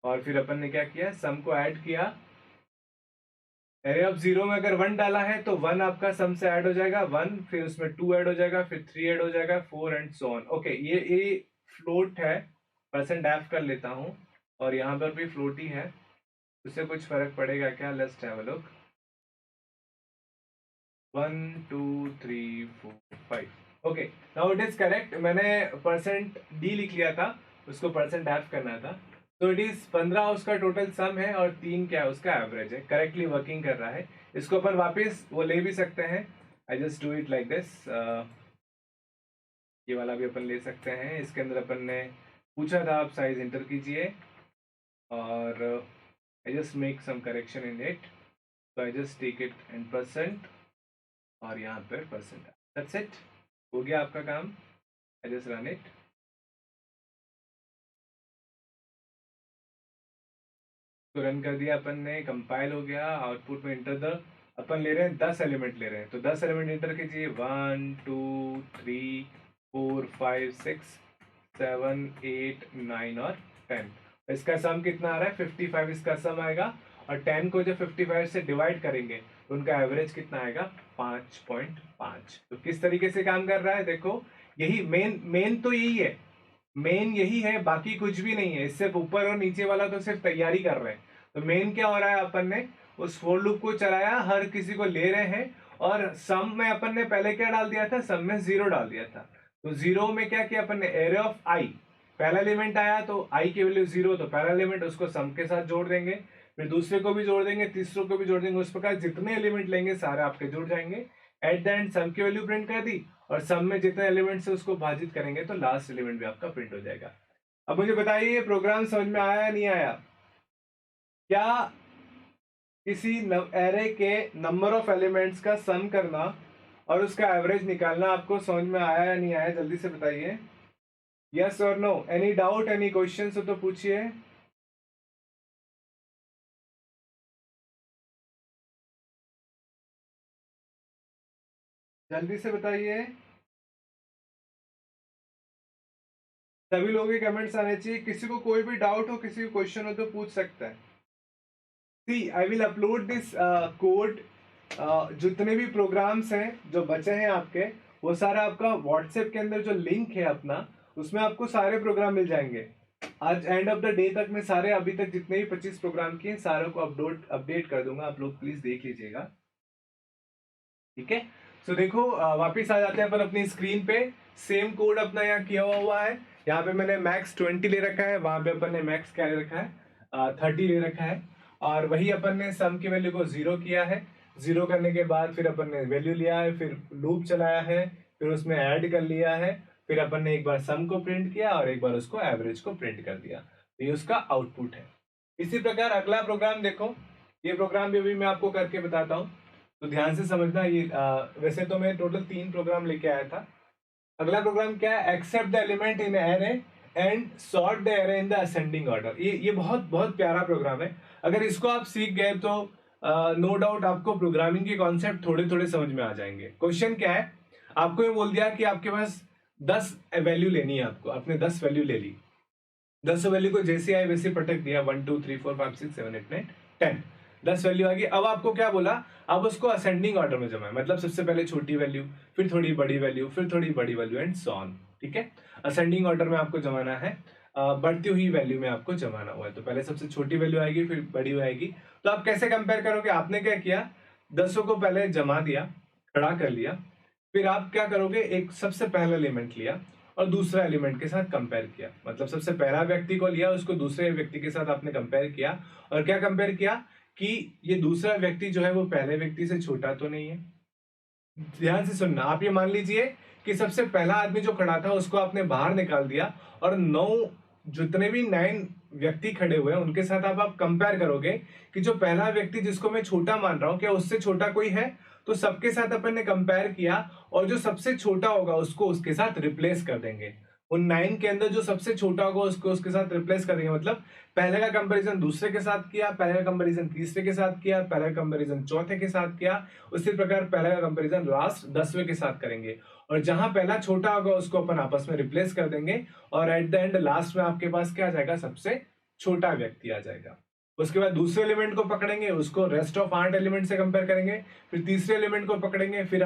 और फिर अपन ने क्या किया, सम को ऐड किया। एरे ऑफ 0 में अगर 1 डाला है तो 1 आपका सम से ऐड हो जाएगा, 1 फिर उसमें 2 ऐड हो जाएगा, फिर 3 ऐड हो जाएगा, 4 एंड सो ऑन। ओके, ये फ्लोट है, परसेंट एफ कर लेता हूँ, और यहाँ पर भी फ्लोट ही है, उससे कुछ फर्क पड़ेगा क्या, let's have a look. 1 2 3 4 5, okay, now it is correct. मैंने परसेंट डी लिख लिया था, उसको परसेंट एफ करना था, तो इट इज 15 उसका टोटल सम है, और 3 क्या है उसका एवरेज है, करेक्टली वर्किंग कर रहा है। इसको अपन वापस वो ले भी सकते हैं, I just do it like this, ये वाला भी अपन ले सकते हैं। इसके अंदर अपन ने पूछा था आप साइज इंटर कीजिए, और I just make some correction in it, तो I just take it in percent, और यहाँ पर परसेंट, दैट्स इट, हो गया आपका काम। आई जस्ट रन इट, तो रन कर दिया अपन ने, कंपाइल हो गया, आउटपुट में इंटर द, अपन ले रहे हैं 10 एलिमेंट ले रहे हैं, तो 10 एलिमेंट इंटर कीजिए, 1 2 3 4 5 6 7 8 9 और 10। इसका सम कितना आ रहा है, 55 इसका सम आएगा, और 10 को जब 55 से डिवाइड करेंगे तो उनका एवरेज कितना आएगा, 5.5। तो किस तरीके से काम कर रहा है देखो, यही मेन तो यही है, मेन यही है, बाकी कुछ भी नहीं है। इससे ऊपर और नीचे वाला तो सिर्फ तैयारी कर रहे हैं। तो मेन क्या हो रहा है, अपन ने उस फॉर लूप को चलाया, हर किसी को ले रहे हैं, और सम में अपन ने पहले क्या डाल दिया था, सम में 0 डाल दिया था। तो 0 में क्या किया अपन ने, एरे ऑफ आई, पहला एलिमेंट आया तो आई की वैल्यू 0, तो पहला एलिमेंट उसको सम के साथ जोड़ देंगे, फिर दूसरे को भी जोड़ देंगे, तीसरे को भी जोड़ देंगे, उस प्रकार जितने एलिमेंट लेंगे सारे आपके जुड़ जाएंगे। एट द एंड सम की वैल्यू प्रिंट कर दी, और सम में जितने एलिमेंट से उसको भाजित करेंगे तो लास्ट एलिमेंट भी आपका प्रिंट हो जाएगा। अब मुझे बताइए प्रोग्राम समझ में आया या नहीं आया, क्या किसी एरे के नंबर ऑफ एलिमेंट्स का सम करना और उसका एवरेज निकालना आपको समझ में आया या नहीं आया, जल्दी से बताइए, यस और no, any doubt any question हो तो पूछिए। जल्दी से बताइए, सभी लोगों के कमेंट्स आने चाहिए, किसी को कोई भी डाउट हो, किसी को क्वेश्चन हो तो पूछ सकता है। See I will upload this code, जितने भी प्रोग्राम्स हैं जो बचे हैं आपके, वो सारा आपका व्हाट्सएप के अंदर जो लिंक है अपना, उसमें आपको सारे प्रोग्राम मिल जाएंगे। आज एंड ऑफ द डे तक मैं सारे अभी तक जितने भी 25 प्रोग्राम किए सारों को अपडेट कर दूंगा, आप लोग प्लीज देख लीजिएगा, ठीक है। सो देखो, वापिस आ जाते हैं अपन अपनी स्क्रीन पे, सेम कोड अपना यहाँ किया हुआ है, यहाँ पे मैंने मैक्स 20 ले रखा है, वहां पे अपन ने मैक्स क्या ले रखा है, 30 ले रखा है, और वही अपन ने सम की वैल्यू को 0 किया है। 0 करने के बाद फिर अपन ने वैल्यू लिया है, फिर लूप चलाया है, फिर उसमें ऐड कर लिया है, फिर अपन ने एक बार सम को प्रिंट किया और एक बार उसको एवरेज को प्रिंट कर दिया, तो ये उसका आउटपुट है। इसी प्रकार अगला प्रोग्राम देखो, ये प्रोग्राम भी अभी मैं आपको करके बताता हूँ, तो ध्यान से समझना। ये वैसे तो मैं टोटल 3 प्रोग्राम लेके आया था। अगला प्रोग्राम क्या है, accept the element in array and sort the array in the ascending order. ये बहुत बहुत प्यारा प्रोग्राम है, अगर इसको आप सीख गए तो नो डाउट आपको प्रोग्रामिंग के कॉन्सेप्ट थोड़े थोड़े समझ में आ जाएंगे। क्वेश्चन क्या है, आपको ये बोल दिया कि आपके पास 10 वैल्यू लेनी है, आपको आपने 10 वैल्यू ले ली, 10 वैल्यू को जैसे आए वैसे पटक दिया, 1 2 3 4 5 6 7 8 9 10, 10 वैल्यू आ गई। अब आपको क्या बोला, अब उसको असेंडिंग ऑर्डर में जमाए, मतलब सबसे पहले छोटी वैल्यू, फिर थोड़ी बड़ी वैल्यू, फिर थोड़ी बड़ी वैल्यू एंड सो ऑन, ठीक है। असेंडिंग ऑर्डर में आपको जमाना है, बढ़ती हुई वैल्यू में आपको जमाना हुआ है, तो पहले सबसे छोटी वैल्यू आएगी फिर बड़ी आएगी। तो आप कैसे कंपेयर करोगे, आपने क्या किया, 10 को पहले जमा दिया, खड़ा कर लिया, फिर आप क्या करोगे, एक सबसे पहला एलिमेंट लिया और दूसरा एलिमेंट के साथ कंपेयर किया। मतलब सबसे पहला व्यक्ति को लिया, उसको दूसरे व्यक्ति के साथ आपने कंपेयर किया, और क्या कंपेयर किया कि ये दूसरा व्यक्ति जो है वो पहले व्यक्ति से छोटा तो नहीं है। ध्यान से सुनना, आप ये मान लीजिए कि सबसे पहला आदमी जो खड़ा था उसको आपने बाहर निकाल दिया, और 9 जितने भी 9 व्यक्ति खड़े हुए हैं उनके साथ आप कंपेयर करोगे कि जो पहला व्यक्ति जिसको मैं छोटा मान रहा हूं क्या उससे छोटा कोई है, तो सबके साथ अपन ने कंपेयर किया, और जो सबसे छोटा होगा उसको उसके साथ रिप्लेस कर देंगे। उन 9 के अंदर जो सबसे छोटा होगा उसको उसके साथ रिप्लेस करेंगे। मतलब पहले का कंपैरिजन दूसरे के साथ किया, पहले का कंपैरिजन तीसरे के साथ किया, पहले का कंपैरिजन चौथे के साथ किया, उसी प्रकार पहले का कंपैरिजन लास्ट 10वें के साथ करेंगे, और जहां पहला छोटा होगा उसको अपन आपस में रिप्लेस कर देंगे, और एट द एंड लास्ट में आपके पास क्या आ जाएगा, सबसे छोटा व्यक्ति आ जाएगा। उसके बाद दूसरे एलिमेंट को पकड़ेंगे, उसको रेस्ट ऑफ 8 एलिमेंट से कंपेयर करेंगे, फिर तीसरे एलिमेंट को पकड़ेंगे, फिर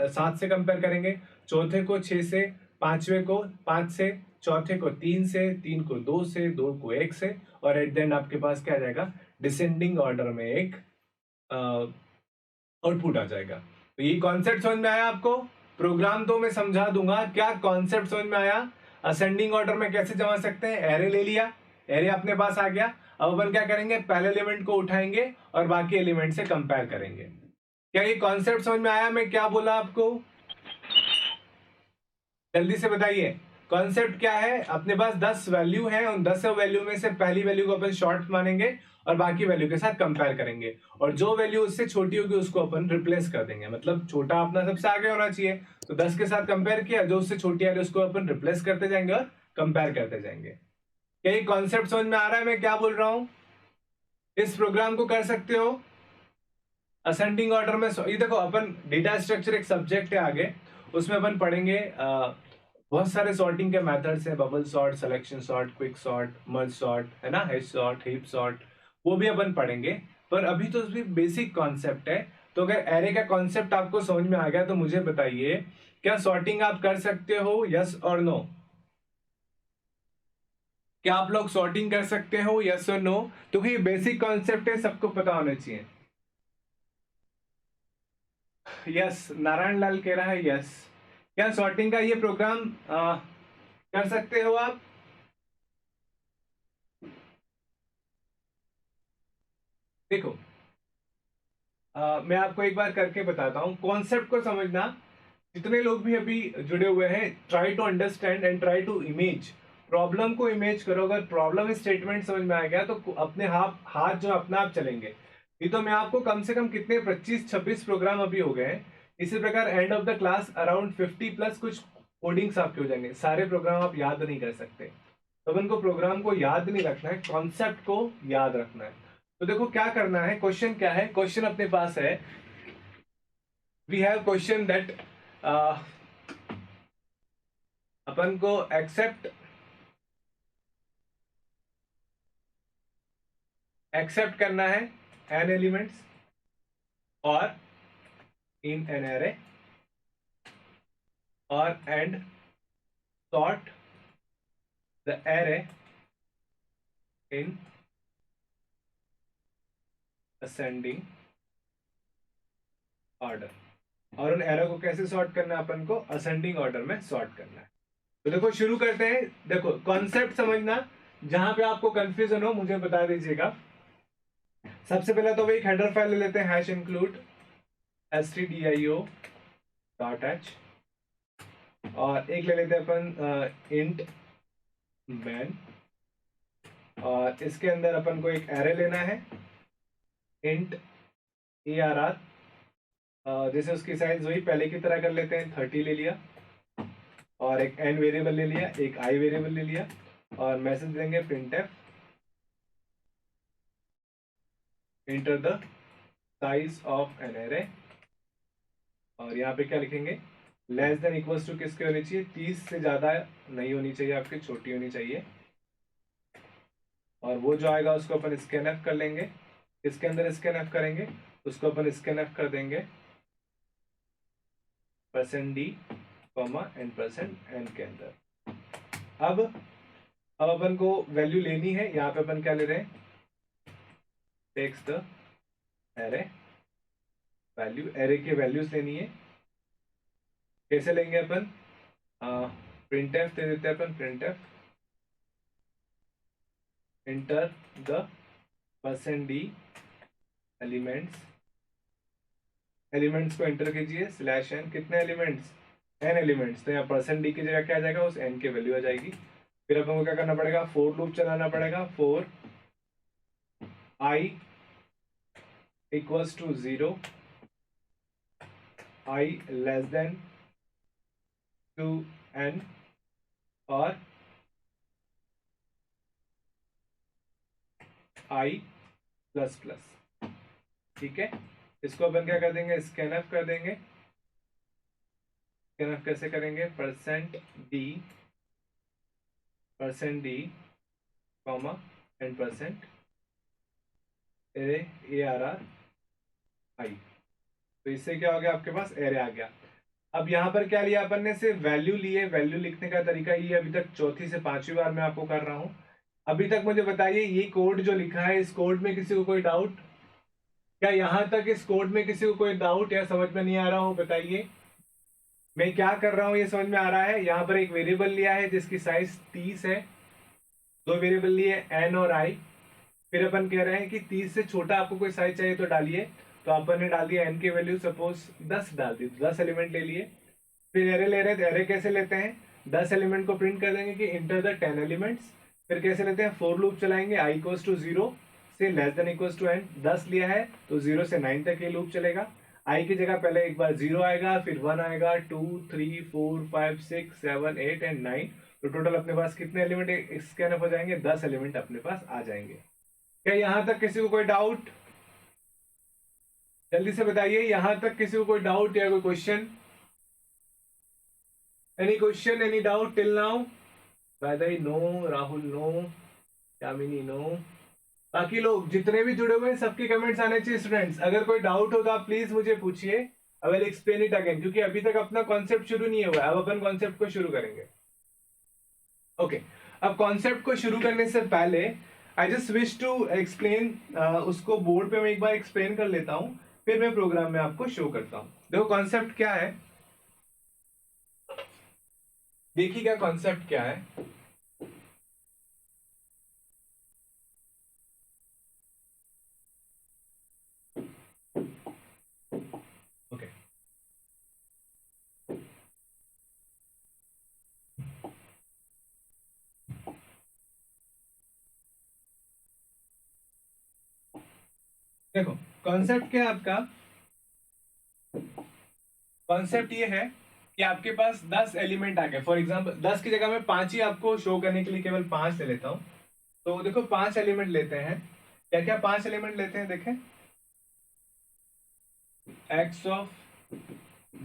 7 से कंपेयर करेंगे, चौथे को 6 से, पांचवे को 5 से, चौथे को 3 से, 3 को 2 से, 2 को 1 से, और एट द एंड आपके पास क्या आ जाएगा, डिसेंडिंग ऑर्डर में एक आउटपुट आ जाएगा। तो ये कॉन्सेप्ट समझ में आया आपको? प्रोग्राम तो मैं समझा दूंगा, क्या कॉन्सेप्ट समझ में आया? असेंडिंग ऑर्डर में कैसे जमा सकते हैं, एरे ले लिया, एरे अपने पास आ गया, अब अपन क्या करेंगे, पहले एलिमेंट को उठाएंगे और बाकी एलिमेंट से कंपेयर करेंगे। क्या ये कॉन्सेप्ट समझ में आया? मैं क्या बोला आपको, जल्दी से बताइए। कॉन्सेप्ट क्या है, अपने पास 10 वैल्यू है, उन 10 वैल्यू में से पहली वैल्यू को अपन शॉर्ट मानेंगे और बाकी वैल्यू के साथ कंपेयर करेंगे, और जो वैल्यू उससे छोटी होगी उसको अपन रिप्लेस कर देंगे। मतलब छोटा अपना सबसे आगे होना चाहिए, तो 10 के साथ कंपेयर किया, जो उससे छोटी आ रही है उसको अपन रिप्लेस करते जाएंगे और कंपेयर करते जाएंगे। क्या ये कॉन्सेप्ट समझ में आ रहा है मैं क्या बोल रहा हूं? इस प्रोग्राम को कर सकते हो असेंडिंग ऑर्डर में। ये देखो, अपन डेटा स्ट्रक्चर एक सब्जेक्ट है आगे, उसमें अपन पढ़ेंगे बहुत सारे सॉर्टिंग के मेथड्स हैं, bubble sort, selection sort, quick sort, merge sort, है ना, हैश सॉर्ट, हीप सॉर्ट, वो भी अपन पढ़ेंगे। पर अभी तो भी बेसिक कॉन्सेप्ट है। तो अगर एरे का कॉन्सेप्ट आपको समझ में आ गया तो मुझे बताइए, क्या सॉर्टिंग आप कर सकते हो, यस और नो? क्या आप लोग सॉर्टिंग कर सकते हो, यस और नो? तो ये बेसिक कॉन्सेप्ट है, सबको पता होना चाहिए। यस, नारायण लाल कह रहा है यस। क्या सॉर्टिंग का ये प्रोग्राम कर सकते हो आप? देखो, मैं आपको एक बार करके बताता हूं, कॉन्सेप्ट को समझना। जितने लोग भी अभी जुड़े हुए हैं, try to understand and try to image, problem को इमेज करो। अगर प्रॉब्लम स्टेटमेंट समझ में आ गया तो अपने हाथ हाथ जो अपने आप चलेंगे। ये तो मैं आपको कम से कम कितने 25-26 प्रोग्राम अभी हो गए हैं। इसी प्रकार end of the class around 50 plus कुछ कोडिंग्स आपके हो जाएंगे। सारे प्रोग्राम आप याद नहीं कर सकते, तो उनको प्रोग्राम को याद नहीं रखना है, कॉन्सेप्ट को याद रखना है। तो देखो क्या करना है, क्वेश्चन क्या है, क्वेश्चन अपने पास है, वी हैव क्वेश्चन दैट अपन को एक्सेप्ट करना है n एलिमेंट्स और इन एन एरे, और and sort the array in ascending order. और उन एरो को कैसे सॉर्ट करना है, अपन को असेंडिंग ऑर्डर में सॉर्ट करना है। तो देखो शुरू करते हैं। देखो कॉन्सेप्ट समझना, जहां पे आपको कंफ्यूजन हो मुझे बता दीजिएगा। सबसे पहले तो वही हेडर फाइल ले लेते हैं, hash include stdio dot h, और एक ले लेते हैं अपन इंट मैन, और इसके अंदर अपन को एक एरे लेना है इंट arr, जैसे उसकी साइज वही पहले की तरह कर लेते हैं, 30 ले लिया, और एक n वेरिएबल ले लिया, एक i वेरिएबल ले लिया, और मैसेज देंगे printf enter the size of an array, और यहाँ पे क्या लिखेंगे, लेस देन इक्वल्स टू किसके होनी चाहिए, 30 से ज्यादा नहीं होनी चाहिए आपकी, छोटी होनी चाहिए। और वो जो आएगा उसको अपन स्कैन एफ कर लेंगे, इसके अंदर स्कैन एफ करेंगे, उसको अपन स्कैन एफ कर देंगे %d, %n के अंदर। अब अपन को वैल्यू लेनी है, यहाँ पे अपन क्या ले रहे हैं, text the array value, array के वैल्यूज लेनी है। कैसे लेंगे अपन, printf दे देते हैं अपन, printf enter the %d elements को एंटर कीजिए /n, कितने एलिमेंट्स, n एलिमेंट्स, तो यहाँ %d की जगह क्या आ जाएगा, उस n की वैल्यू आ जाएगी। फिर अपन को क्या करना पड़ेगा, फोर लूप चलाना पड़ेगा, for i equals to 0, i less than to n, और i प्लस प्लस। ठीक है, इसको अपन क्या कर देंगे, स्कैनफ कर देंगे। स्कैनफ कैसे करेंगे, %d comma and % array ARR i। तो इससे क्या हो गया, आपके पास एरे आ गया। अब यहाँ पर क्या लिया अपन ने, सिर्फ वैल्यू लिए। वैल्यू लिखने का तरीका ये अभी तक चौथी से पांचवी बार मैं आपको कर रहा हूँ। अभी तक मुझे बताइए, ये कोड जो लिखा है, इस कोड में किसी को कोई डाउट, क्या यहाँ तक इस कोड में किसी को कोई डाउट या समझ में नहीं आ रहा हो, बताइए। मैं क्या कर रहा हूँ ये समझ में आ रहा है। यहाँ पर एक वेरिएबल लिया है जिसकी साइज 30 है, दो वेरिएबल लिए n और i। फिर अपन कह रहे हैं कि 30 से छोटा आपको कोई साइज चाहिए तो डालिए, तो अपन ने डाल दिया n की वैल्यू सपोज 10 डाल दी, 10 एलिमेंट ले लिए। फिर एरे ले रहे थे, एरे कैसे लेते हैं, 10 एलिमेंट को प्रिंट कर देंगे कि इंटर द 10 एलिमेंट्स। फिर कैसे लेते हैं, फोर लूप चलाएंगे, i इक्वल्स टू 0 से less than equals to n। 10 लिया है तो 0 से 9 तक ये लूप चलेगा। i की जगह पहले एक बार 0 आएगा, फिर 1 आएगा, 2 3 4 5 6 7 8 एंड 9। तो टोटल अपने पास कितने एलिमेंट स्कैन हो जाएंगे, 10 एलिमेंट अपने पास आ जाएंगे। क्या यहां तक किसी को कोई डाउट, जल्दी से बताइए, यहां तक किसी को कोई डाउट या कोई question, any question, any doubt till now? वैदई no, Rahul no, Yamini no. बाकी लोग जितने भी जुड़े हुए हैं सबके कमेंट्स आने चाहिए स्टूडेंट्स। अगर कोई डाउट हो तो आप प्लीज मुझे पूछिए, I will explain it again, क्योंकि अभी तक अपना कॉन्सेप्ट शुरू नहीं हुआ है। अब अपन कॉन्सेप्ट को शुरू करेंगे। ओके, अब कॉन्सेप्ट को शुरू करने से पहले I just wish to explain, उसको बोर्ड पे मैं एक बार एक्सप्लेन कर लेता हूं, फिर मैं प्रोग्राम में आपको शो करता हूं। देखो कॉन्सेप्ट क्या है, देखिएगा कॉन्सेप्ट क्या है। ओके, देखो कॉन्सेप्ट क्या है आपका, कॉन्सेप्ट ये है कि आपके पास 10 एलिमेंट आ गए। फॉर एग्जांपल 10 की जगह मैं 5 ही आपको शो करने के लिए केवल 5 ले लेता हूं। तो देखो 5 एलिमेंट लेते हैं, क्या क्या 5 एलिमेंट लेते हैं, देखें, x ऑफ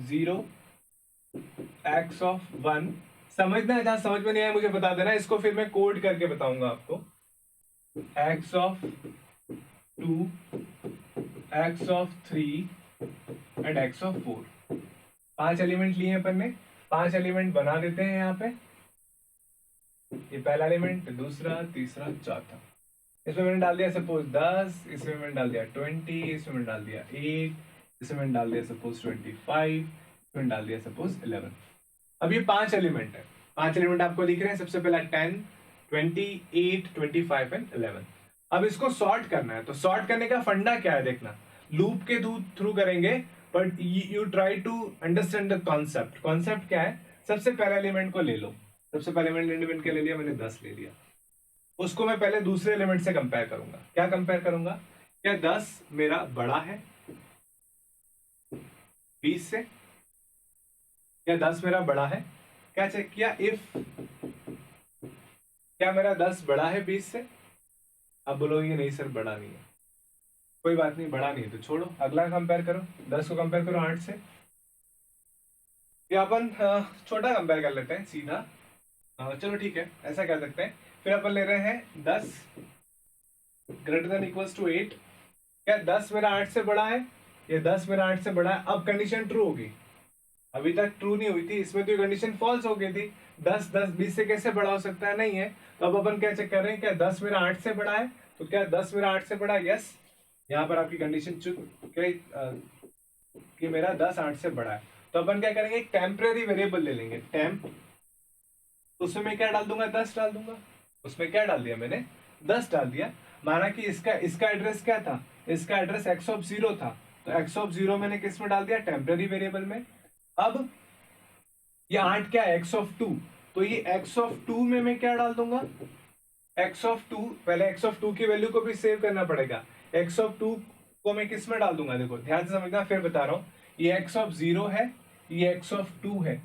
0, x ऑफ 1। समझना है, जहां समझ में नहीं आया मुझे बता देना, इसको फिर मैं कोड करके बताऊंगा आपको। x of 2, x of 3 and x of 4। 5 element लिए अपन ने, 5 एलिमेंट बना देते हैं यहाँ पे। ये पहला एलिमेंट, दूसरा, तीसरा, चौथा। इसमें मैंने डाल दिया सपोज 10, इसमें मैंने डाल दिया 20, इसमें मैंने डाल दिया 8, इसमें मैंने डाल दिया सपोज 25, इसमें डाल दिया सपोज 11। अब ये 5 एलिमेंट है, 5 एलिमेंट आपको दिख रहे हैं। सबसे पहला 10, 20, 8, 25 एंड 11। अब इसको सॉर्ट करना है, तो सॉर्ट करने का फंडा क्या है देखना, लूप के थ्रू करेंगे, but you try to understand the concept. Concept क्या है, सबसे पहले एलिमेंट को ले लो। सबसे पहले एलिमेंट क्या ले लिया मैंने, 10 ले लिया। उसको मैं पहले दूसरे एलिमेंट से कंपेयर करूंगा। क्या कंपेयर करूंगा, क्या 10 मेरा बड़ा है 20 से, क्या 10 मेरा बड़ा है, क्या चेक किया, इफ क्या मेरा 10 बड़ा है 20 से। अब बोलोगे नहीं सर बड़ा नहीं है, कोई बात नहीं, बड़ा नहीं है तो छोड़ो, अगला कंपेयर करो, 10 को कंपेयर करो 8 से। या अपन छोटा कंपेयर कर लेते हैं सीधा, चलो ठीक है, ऐसा कर सकते हैं। फिर अपन ले रहे हैं 10 ग्रेटर देन इक्वल्स टू 8। क्या 10 मेरा 8 से बड़ा है, ये 10 मेरा 8 से बड़ा है। अब कंडीशन ट्रू होगी, अभी तक ट्रू नहीं हुई थी, इसमें तो ये कंडीशन फॉल्स हो गई थी। 10 20 से कैसे बड़ा हो सकता है, नहीं है। तो अब अपन क्या चेक कर रहे हैं, क्या 10 मेरा 8 से बड़ा है, तो क्या 10 मेरा 8 से बड़ा है, यस। यहाँ पर आपकी कंडीशन चुक कि मेरा 10 8 से बड़ा है। तो अपन क्या करेंगे, एक टेम्परेरी वेरिएबल ले लेंगे, टेम्प उसमें मैं क्या डाल दूंगा, 10 डाल दूंगा। उसमें क्या डाल दिया मैंने, 10 डाल दिया। माना कि इसका एड्रेस क्या था, इसका एड्रेस x ऑफ 0 था, तो x ऑफ 0 मैंने किस में डाल दिया, टेम्पररी वेरिएबल में। अब ये 8 क्या है, x ऑफ 2, तो ये x ऑफ 2 में मैं क्या डाल दूंगा, x ऑफ 2, पहले x ऑफ 2 की वैल्यू को भी सेव करना पड़ेगा। x ऑफ 2 को मैं किस में डाल दूंगा, देखो ध्यान से समझना, फिर बता रहा हूं। ये x ऑफ 0 है, ये x ऑफ 2 है,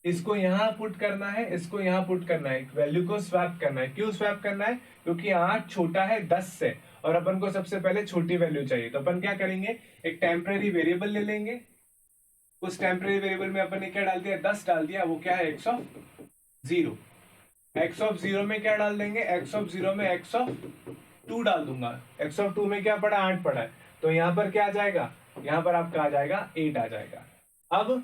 इसको यहां पुट करना है, इसको यहां पुट करना है, वैल्यू को स्वैप करना है। क्यों स्वैप करना है, क्योंकि 8 छोटा है 10 से, और अपन को सबसे पहले छोटी वैल्यू चाहिए। तो अपन क्या करेंगे, एक टेम्पररी वेरिएबल ले लेंगे। उस टेम्पररी वेरिएबल में अपन ने क्या डाल दिया, 10 डाल दिया, वो क्या है, x ऑफ 0। x ऑफ 0 में क्या डाल देंगे, x ऑफ 0 में x ऑफ 2 डाल दूंगा। x ऑफ 2 में क्या पड़ा, 8 पड़ा है, तो यहां पर क्या आ जाएगा, यहां पर आपका आ जाएगा 8 आ जाएगा। अब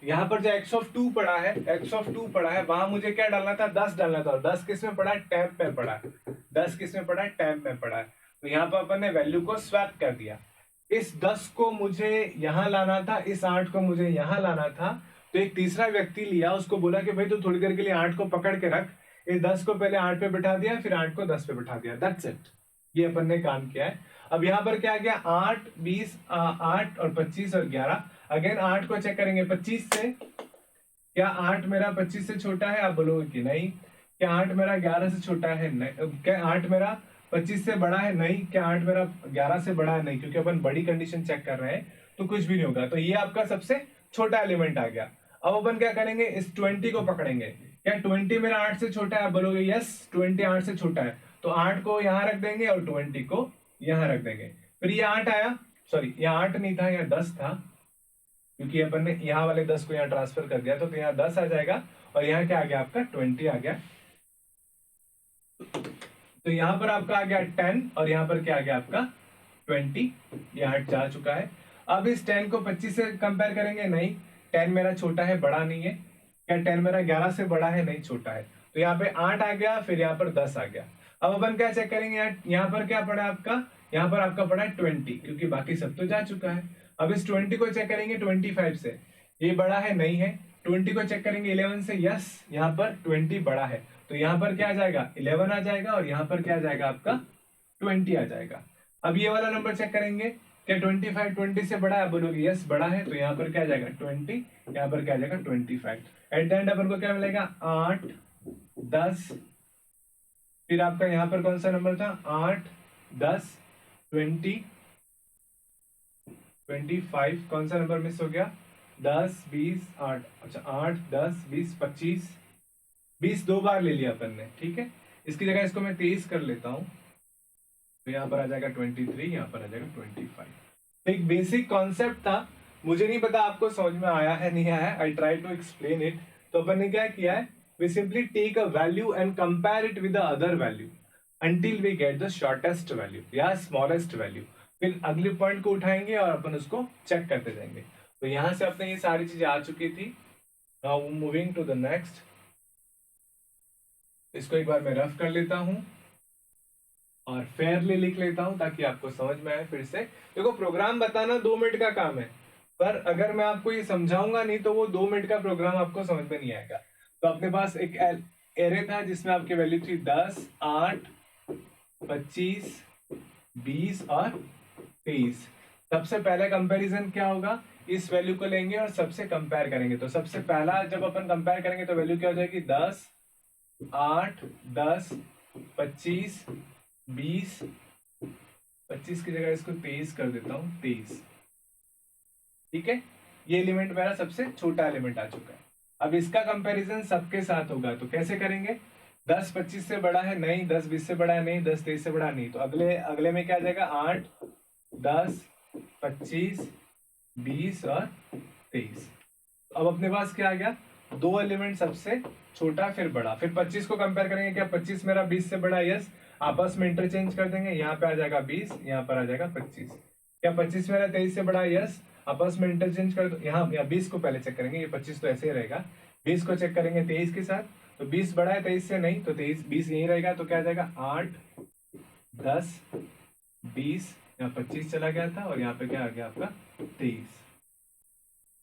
यहां पर जो x ऑफ 2 पड़ा है, x ऑफ 2 पड़ा है, वहां मुझे क्या डालना था, 10 डालना था। और 10 किस में पड़ा है, टैब में पड़ा है। 10 किस में पड़ा है, टैब में पड़ा है। तो यहां पर अपन ने वैल्यू को स्वैप कर दिया। इस 10 को मुझे यहां लाना था, इस 8 को मुझे यहां लाना था। तो एक तीसरा व्यक्ति लिया, उसको बोला कि भाई तू थोड़ी देर के लिए 8 को पकड़ के रख। इस 10 को पहले 8 पे बिठा दिया, फिर 8 को 10 पे बिठा दिया, दैट्स इट। ये अपन ने काम किया है। अब यहाँ पर क्या आ गया, 8 20 8 और 25 और 11। अगेन 8 को चेक करेंगे 25 से, क्या 8 मेरा 25 से छोटा है, आप बोलोगे कि नहीं। क्या 8 मेरा 11 से छोटा है, नहीं। क्या 8 मेरा 25 से बड़ा है, नहीं। क्या 8 मेरा 11 से बड़ा है, नहीं, क्योंकि अपन बड़ी कंडीशन चेक कर रहे हैं, तो कुछ भी नहीं होगा। तो ये आपका सबसे छोटा एलिमेंट आ गया। अब अपन क्या करेंगे, इस 20 को पकड़ेंगे। क्या 20 मेरा 8 से छोटा है, आप बोलोगे यस 20 8 से छोटा है। तो 8 को यहां रख देंगे और 20 को यहां रख देंगे। फिर ये 8 आया, सॉरी ये 8 नहीं था, यह 10 था, क्योंकि अपन ने यहाँ वाले 10 को यहाँ ट्रांसफर कर दिया, तो यहाँ 10 आ जाएगा। और यहाँ क्या आ गया आपका, 20 आ गया। तो यहाँ पर आपका आ गया 10, और यहाँ पर क्या आ गया आपका 20। ये 8 जा चुका है। अब इस 10 को 25 से कंपेयर करेंगे, नहीं। 10 मेरा छोटा है, बड़ा नहीं है। क्या 10 मेरा 11 से बड़ा है, नहीं, छोटा है। तो यहाँ पे 8 आ गया, फिर यहाँ पर 10 आ गया। अब अपन क्या चेक करेंगे, यहाँ पर क्या पड़ा आपका, यहाँ पर आपका पड़ा है 20, क्योंकि बाकी सब तो जा चुका है। अब इस 20 को चेक करेंगे 25 से, ये बड़ा है, नहीं है। 20 को चेक करेंगे 11 से, यस यहाँ पर 20 बड़ा है। तो यहाँ पर क्या आ जाएगा, 11 आ जाएगा, और यहाँ पर क्या आ जाएगा आपका 20 आ जाएगा। अब ये वाला नंबर चेक करेंगे, क्या 25 20 से बड़ा है, बोलोगे यस बड़ा है। तो यहाँ पर क्या आ जाएगा 20, यहाँ पर क्या आ जाएगा 25। एट द एंड अपन को क्या मिलेगा, 8 10, फिर आपका यहाँ पर कौन सा नंबर था, 8 10 20 25, कौन सा नंबर मिस हो गया, 10 20 8, अच्छा 8 10 20 25, 20 दो बार ले लिया अपन ने, ठीक है। इसकी जगह इसको मैं 23 कर लेता हूं, तो यहाँ पर आ जाएगा 23, यहाँ पर आ जाएगा 25। तो एक बेसिक कॉन्सेप्ट था, मुझे नहीं पता आपको समझ में आया है नहीं आया है, I try to explain it. तो अपन ने क्या किया है, we simply take a value and compare it with the other value until we get the shortest value या स्मॉलेस्ट वैल्यू। फिर अगले पॉइंट को उठाएंगे और अपन उसको चेक करते जाएंगे। तो यहां से अपने ये सारी चीजें आ चुकी थी। Now moving to the next, इसको एक बार मैं रफ कर लेता हूं और फेयरली लिख लेता हूं ताकि आपको समझ में आए। फिर से देखो, प्रोग्राम बताना 2 मिनट का काम है, पर अगर मैं आपको ये समझाऊंगा नहीं तो वो 2 मिनट का प्रोग्राम आपको समझ में नहीं आएगा। तो अपने पास एक एरे था जिसमें आपकी वैल्यू थी 10 8 25 20 और 23। सबसे पहले कंपैरिजन क्या होगा, इस वैल्यू को लेंगे और सबसे कंपेयर करेंगे। तो सबसे पहला जब अपन कंपेयर करेंगे तो वैल्यू क्या हो जाएगी, 10 8 10 25 20, 25 की जगह इसको 23 कर देता हूं, 23, ठीक है। ये एलिमेंट मेरा सबसे छोटा एलिमेंट आ चुका है। अब इसका कंपैरिजन सबके साथ होगा, तो कैसे करेंगे, 10 25 से बड़ा है, नहीं। 10 20 से बड़ा है, नहीं। 10 23 से बड़ा नहीं। तो अगले में क्या आ जाएगा, 8 10 25 20 और 23। अब अपने पास क्या आ गया, 2 एलिमेंट, सबसे छोटा फिर बड़ा। फिर 25 को कंपेयर करेंगे, क्या 25 मेरा 20 से बड़ा, यस। आपस में इंटरचेंज कर देंगे, यहाँ पे आ जाएगा 20, यहाँ पर आ जाएगा 25। क्या 25 मेरा 23 से बड़ा, यस। आपस में इंटरचेंज कर दो, यहाँ 20 को पहले चेक करेंगे, ये 25 तो ऐसे ही रहेगा। 20 को चेक करेंगे 23 के साथ, तो 20 बड़ा है 23 से, नहीं। तो 23 20 यही रहेगा, तो क्या आ जाएगा 8 10 20, यहाँ 25 चला गया था, और यहाँ पे क्या आ गया आपका 23।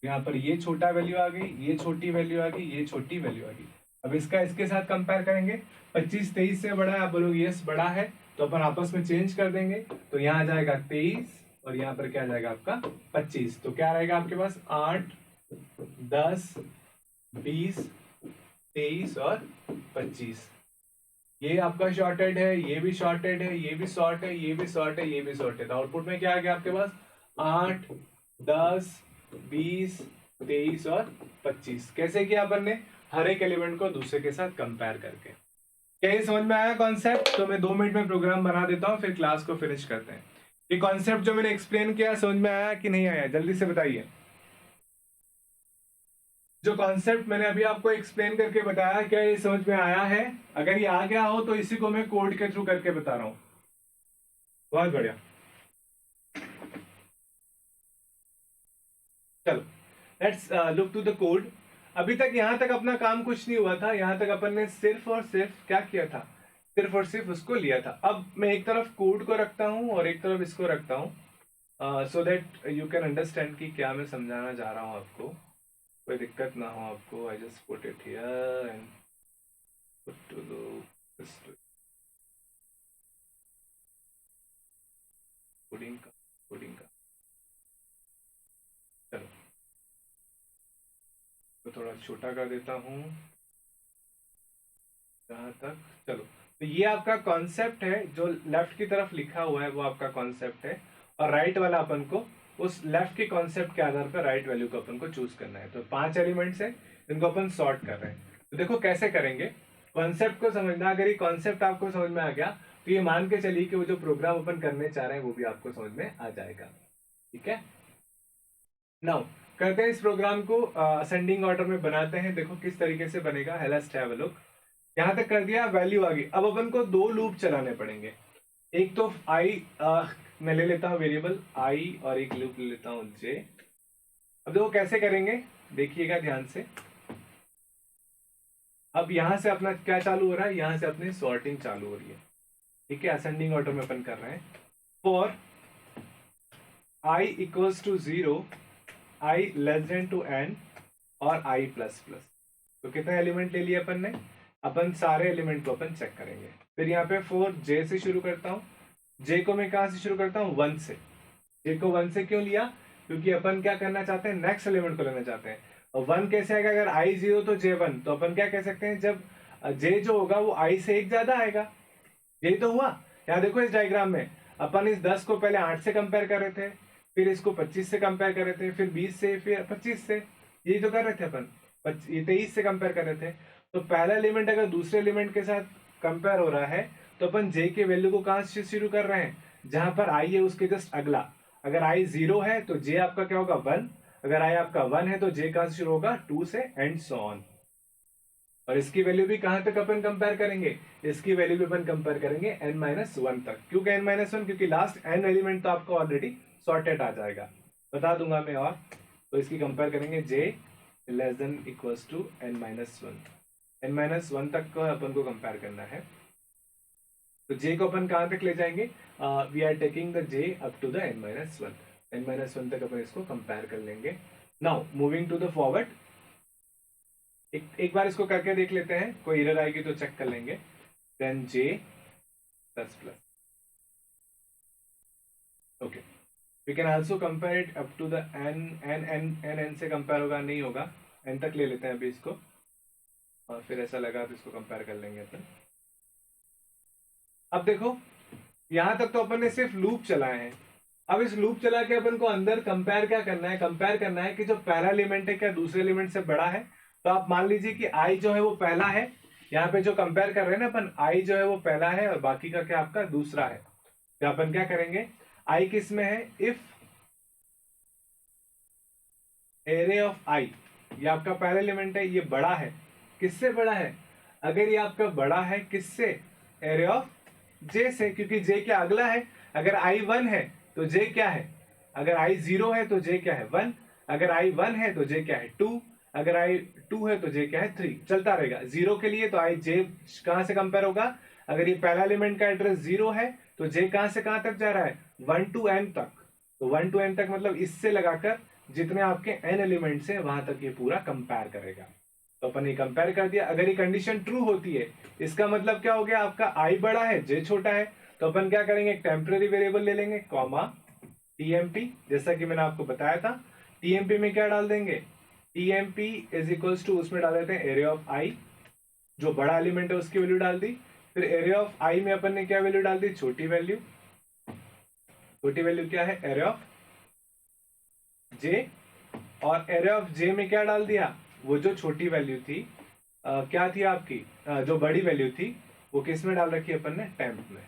यहाँ पर ये छोटा वैल्यू आ गई, ये छोटी वैल्यू आ गई, ये छोटी वैल्यू आ गई। अब इसका इसके साथ कंपेयर करेंगे, 25 23 से बड़ा है, आप बोलोगे यस बड़ा है, तो अपन आपस में चेंज कर देंगे, तो यहाँ आ जाएगा 23 और यहाँ पर क्या आ जाएगा आपका 25, तो क्या रहेगा आपके पास 8 10 20 23 और 25। ये आपका शॉर्टेड है, ये भी शॉर्टेड है, ये भी शॉर्ट है, ये भी शॉर्ट है, ये भी शॉर्ट है, तो आउटपुट में क्या आ गया आपके पास 8 10 20 23 और 25। कैसे किया अपन ने, हर एक एलिमेंट को दूसरे के साथ कंपेयर करके। क्या ये समझ में आया कॉन्सेप्ट? तो मैं 2 मिनट में प्रोग्राम बना देता हूँ, फिर क्लास को फिनिश करते हैं। ये कॉन्सेप्ट जो मैंने एक्सप्लेन किया समझ में आया कि नहीं आया, जल्दी से बताइए। जो कॉन्सेप्ट मैंने अभी आपको एक्सप्लेन करके बताया, क्या ये समझ में आया है? अगर ये आ गया हो तो इसी को मैं कोड के थ्रू करके बता रहा हूं। बहुत बढ़िया, चलो let's look to the code. अभी तक यहां तक अपना काम कुछ नहीं हुआ था, यहां तक अपन ने सिर्फ और सिर्फ क्या किया था, सिर्फ और सिर्फ उसको लिया था। अब मैं एक तरफ कोड को रखता हूं और एक तरफ इसको रखता हूं, so that you can understand कि क्या मैं समझाना चाह रहा हूं आपको, कोई दिक्कत ना हो आपको। I just put it here and put to the coding का चलो तो थोड़ा छोटा कर देता हूं जहां तक। चलो तो ये आपका कॉन्सेप्ट है, जो लेफ्ट की तरफ लिखा हुआ है वो आपका कॉन्सेप्ट है, और राइट वाला अपन को उस लेफ्ट के कॉन्सेप्ट के आधार पर राइट वैल्यू को अपन को चूज करना है। तो 5 एलिमेंट्स है, इनको अपन सॉर्ट कर रहे हैं। तो देखो कैसे करेंगे, कॉन्सेप्ट को समझना। अगर ये कॉन्सेप्ट आपको समझ में आ गया तो ये मान के चलिए कि वो जो प्रोग्राम अपन करने चाह रहे हैं वो भी आपको समझ में आ जाएगा। ठीक है, नाउ करते हैं इस प्रोग्राम को असेंडिंग ऑर्डर में बनाते हैं। देखो किस तरीके से बनेगा, लेट्स हैव अ लुक। यहां तक कर दिया, वैल्यू आ गई। अब अपन को 2 लूप चलाने पड़ेंगे। एक तो आई मैं ले लेता हूं वेरिएबल आई, और एक लूप ले लेता हूं जे। अब देखो कैसे करेंगे, देखिएगा ध्यान से। अब यहां से अपना क्या चालू हो रहा है, यहां से अपनी सॉर्टिंग चालू हो रही है। ठीक है, असेंडिंग ऑर्डर में अपन कर रहे हैं। For i equals to 0, i less than to n और आई प्लस प्लस। तो कितने एलिमेंट ले लिए अपन ने, अपन सारे एलिमेंट को अपन चेक करेंगे। फिर यहाँ पे 4 जे से शुरू करता हूँ। जे को मैं कहाँ से शुरू करता हूँ, 1 से। जे को 1 से क्यों लिया, क्योंकि अपन क्या करना चाहते हैं, नेक्स्ट एलिमेंट को लेना चाहते हैं। और 1 कैसे आएगा, अगर आई 0 तो जे 1, तो अपन क्या कह सकते हैं, जब जे जो होगा वो आई से 1 ज्यादा आएगा। यही तो हुआ। यहाँ देखो इस डायग्राम में अपन इस 10 को पहले 8 से कंपेयर कर रहे थे, फिर इसको 25 से कंपेयर कर रहे थे, फिर 20 से, फिर 25 से। यही तो कर रहे थे अपन, ये 23 से कंपेयर कर रहे थे। तो पहला एलिमेंट अगर दूसरे एलिमेंट के साथ कंपेयर हो रहा है तो अपन जे के वैल्यू को कहां से शुरू कर रहे हैं, जहां पर आई है उसके जस्ट अगला। अगर आई 0 है तो जे आपका क्या होगा 1, अगर आई आपका 1 है तो जे कहां से शुरू होगा 2 से, एंड सो ऑन। और इसकी वैल्यू भी कहां तक अपन कंपेयर करेंगे, इसकी वैल्यू भी अपन कंपेयर करेंगे n-1 तक। क्यों n-1, क्योंकि लास्ट n एलिमेंट तो आपको ऑलरेडी सॉर्टेड आ जाएगा, बता दूंगा मैं। और तो इसकी कंपेयर करेंगे j less than equals to n-1, n-1 तक को अपन को कंपेयर करना है। तो j को अपन कहां तक ले जाएंगे, we are taking the j up to the n-1, n-1 तक अपन इसको कंपेयर कर लेंगे। Now moving to the forward, एक बार इसको करके देख लेते हैं, कोई एरर आएगी तो चेक कर लेंगे। Then j plus plus, okay. We can also compare it up to the n से कंपेयर होगा, नहीं होगा, n तक ले लेते हैं अभी इसको, और फिर ऐसा लगा तो इसको कंपेयर कर लेंगे अपन। अब देखो यहां तक तो अपन ने सिर्फ लूप चलाए हैं। अब इस लूप चला के अपन को अंदर कंपेयर क्या करना है, कंपेयर करना है कि जो पहला एलिमेंट है क्या दूसरे एलिमेंट से बड़ा है। तो आप मान लीजिए कि आई जो है वो पहला है, यहाँ पे जो कंपेयर कर रहे हैं ना अपन, आई जो है वो पहला है और बाकी का क्या आपका दूसरा है। तो अपन क्या करेंगे, आई किस में है, इफ एरे ऑफ आई, ये आपका पहला एलिमेंट है, ये बड़ा है, किससे बड़ा है, अगर ये आपका बड़ा है किससे, एरे ऑफ जे से, क्योंकि जे क्या अगला है। अगर आई 1 है तो जे क्या है, अगर आई 0 है तो जे क्या है 1, अगर आई 1 है तो जे क्या है 2, अगर आई 2 है तो जे क्या है 3, चलता रहेगा। 0 के लिए तो आई जे कहां से कंपेयर होगा, अगर ये पहला एलिमेंट का एड्रेस 0 है तो जे कहां से कहां तक जा रहा है, 1 to n तक। तो 1 to n तक मतलब इससे लगाकर जितने आपके n एलिमेंट्स हैं वहां तक ये पूरा कंपेयर करेगा। तो अपन ये कंपेयर कर दिया। अगर ये कंडीशन ट्रू होती है, इसका मतलब क्या हो गया, आपका i बड़ा है j छोटा है, तो अपन क्या करेंगे, एक टेम्पररी वेरिएबल ले लेंगे, कॉमा tmp, जैसा कि मैंने आपको बताया था। tmp में क्या डाल देंगे, tmp इज इक्वल्स टू, उसमें डाल देते हैं एरिया ऑफ i, जो बड़ा एलिमेंट है उसकी वैल्यू डाल दी। फिर एरिया ऑफ i में अपन ने क्या वैल्यू डाल दी, छोटी वैल्यू। छोटी वैल्यू क्या है, एरिया ऑफ j। और एरिया ऑफ j में क्या डाल दिया, वो जो छोटी वैल्यू थी, क्या थी आपकी, जो बड़ी वैल्यू थी वो किस में डाल रखी है अपन ने, टेम्प में।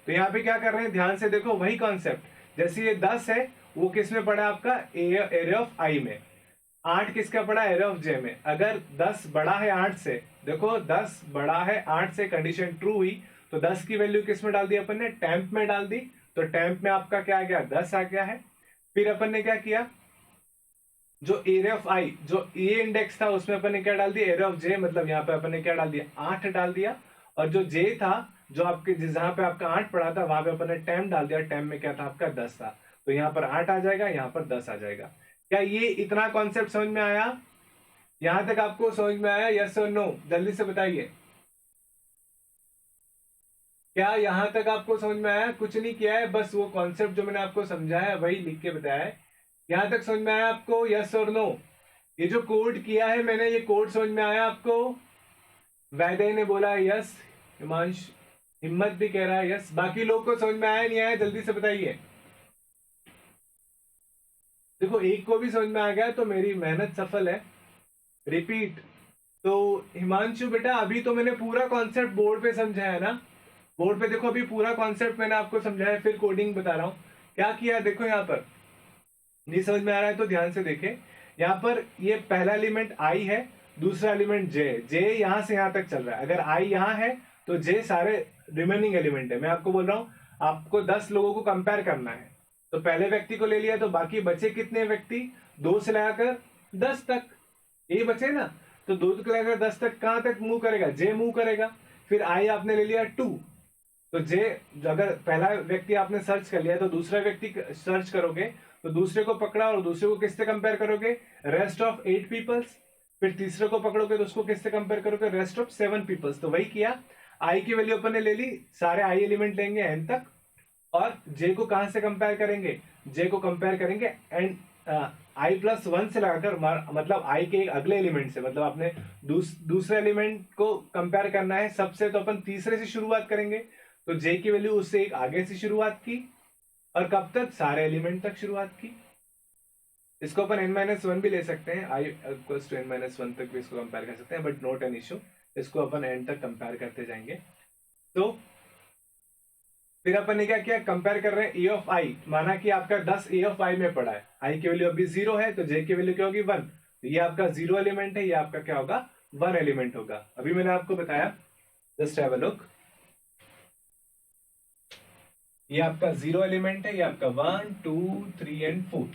तो यहाँ पे क्या कर रहे हैं, ध्यान से देखो, वही कॉन्सेप्ट, जैसे ये 10 है वो किस में पड़ा है आपका, एरिया ऑफ i में। 8 किसका पड़ा, एरिया ऑफ j में। अगर 10 बड़ा है 8 से, देखो 10 बड़ा है 8 से, कंडीशन ट्रू हुई, तो 10 की वैल्यू किस में डाल दी अपन ने, टेम्प में डाल दी। तो टेम्प में आपका क्या आ गया, 10 आ गया है। फिर अपन ने क्या किया, जो एरिया ऑफ i, जो ए इंडेक्स था उसमें अपन ने क्या डाल दिया, एरिया ऑफ j, मतलब यहाँ पे अपन ने क्या डाल दिया, 8 डाल दिया। और जो j था, जो आपके जहां पे आपका 8 पड़ा था, वहां पे अपन ने टेम्प डाल दिया, टेम्प में क्या था आपका 10 था। तो यहाँ पर 8 आ जाएगा, यहाँ पर 10 आ जाएगा। क्या ये इतना कॉन्सेप्ट समझ में आया, यहां तक आपको समझ में आया, यस और नो, जल्दी से बताइए। क्या यहां तक आपको समझ में आया, कुछ नहीं किया है, बस वो कॉन्सेप्ट जो मैंने आपको समझाया वही लिख के बताया है। यहां तक समझ में आया आपको, यस और नो। ये जो कोड किया है मैंने, ये कोड समझ में आया आपको। वैदय ने बोला यस, हिमांश, हिम्मत भी कह रहा है यस। बाकी लोग को समझ में आया नहीं आया, जल्दी से बताइए। देखो एक को भी समझ में आ गया तो मेरी मेहनत सफल है। रिपीट। तो हिमांशु बेटा, अभी तो मैंने पूरा कॉन्सेप्ट बोर्ड पे समझाया है ना, बोर्ड पे देखो, अभी पूरा कॉन्सेप्ट मैंने आपको समझाया, फिर कोडिंग बता रहा हूं क्या किया। देखो यहाँ पर नहीं समझ में आ रहा है तो ध्यान से देखें। यहाँ पर ये पहला एलिमेंट i है, दूसरा एलिमेंट j, j यहाँ से यहाँ तक चल रहा है। अगर i यहाँ है तो j सारे रिमेनिंग एलिमेंट है। मैं आपको बोल रहा हूँ, आपको 10 लोगों को कंपेयर करना है, तो पहले व्यक्ति को ले लिया, तो बाकी बचे कितने व्यक्ति, 2 से लगाकर 10 तक, ये बचे ना। तो 2 से लगाकर 10 तक कहां तक मूव करेगा, j मूव करेगा। फिर i आपने ले लिया 2, तो j, अगर पहला व्यक्ति आपने सर्च कर लिया तो दूसरा व्यक्ति सर्च करोगे, तो दूसरे को पकड़ा और दूसरे को किससे कंपेयर करोगे, रेस्ट ऑफ 8 पीपल्स। फिर तीसरे को पकड़ोगे तो उसको किससे कंपेयर करोगे, रेस्ट ऑफ 7 पीपल्स। तो वही किया, i की वैल्यू अपन ने ले ली, सारे i एलिमेंट लेंगे n तक, और j को कहां से कंपेयर करेंगे, j को कंपेयर करेंगे एंड i+1 से लगाकर, मतलब i के एक अगले एलिमेंट से, मतलब आपने दूसरे एलिमेंट को कंपेयर करना है सबसे, तो अपन तीसरे से शुरुआत करेंगे। तो j की वैल्यू उससे एक आगे से शुरुआत की, और कब तक, सारे एलिमेंट तक शुरुआत की। इसको अपन n-1 भी ले सकते हैं, i इक्वल्स टू n-1 तक भी इसको कंपेयर कर सकते हैं, बट नॉट एन इशू। इसको अपन n तक कंपेयर करते जाएंगे। तो फिर अपन ने क्या किया, कंपेयर कर रहे हैं a ऑफ i, माना कि आपका 10 a ऑफ i में पड़ा है, i की वैल्यू अभी 0 है, तो j की वैल्यू क्या होगी, 1। तो ये आपका 0 एलिमेंट है, ये आपका क्या होगा, 1 एलिमेंट होगा। अभी मैंने आपको बताया, जस्ट हैव अ लुक, ये आपका 0 एलिमेंट है, ये आपका 1 2 3 एंड 4,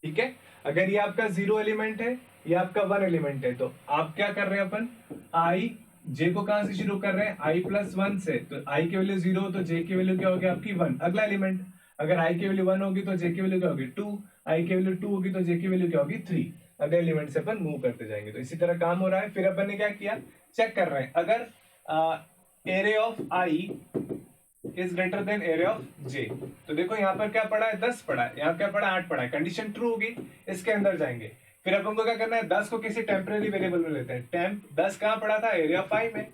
ठीक है। अगर ये आपका 0 एलिमेंट है, ये आपका 1 एलिमेंट है, तो आप क्या कर रहे हैं, अपन i, j को कहां से शुरू कर रहे हैं, i+1 से। तो i की वैल्यू 0 हो तो j की वैल्यू क्या होगी आपकी, 1, अगला एलिमेंट। अगर i की वैल्यू 1 होगी तो j की वैल्यू क्या होगी, 2, i की वैल्यू 2 होगी तो j की वैल्यू क्या होगी, 3। अगले एलिमेंट से अपन मूव करते जाएंगे। तो इसी तरह काम हो रहा है। फिर अपन ने क्या किया, चेक कर रहे हैं, अगर area of i is greater then area of j, तो देखो यहाँ पर क्या पड़ा है, 10 पड़ा है, यहाँ क्या पड़ा है, 8 पड़ा है। कंडीशन ट्रू होगी, इसके अंदर जाएंगे। फिर अपन को क्या करना है, 10 को किसी टेम्परेरी वेरिएबल में लेते हैं। टेम्प 10 कहाँ पड़ा था, एरिया ऑफ i में,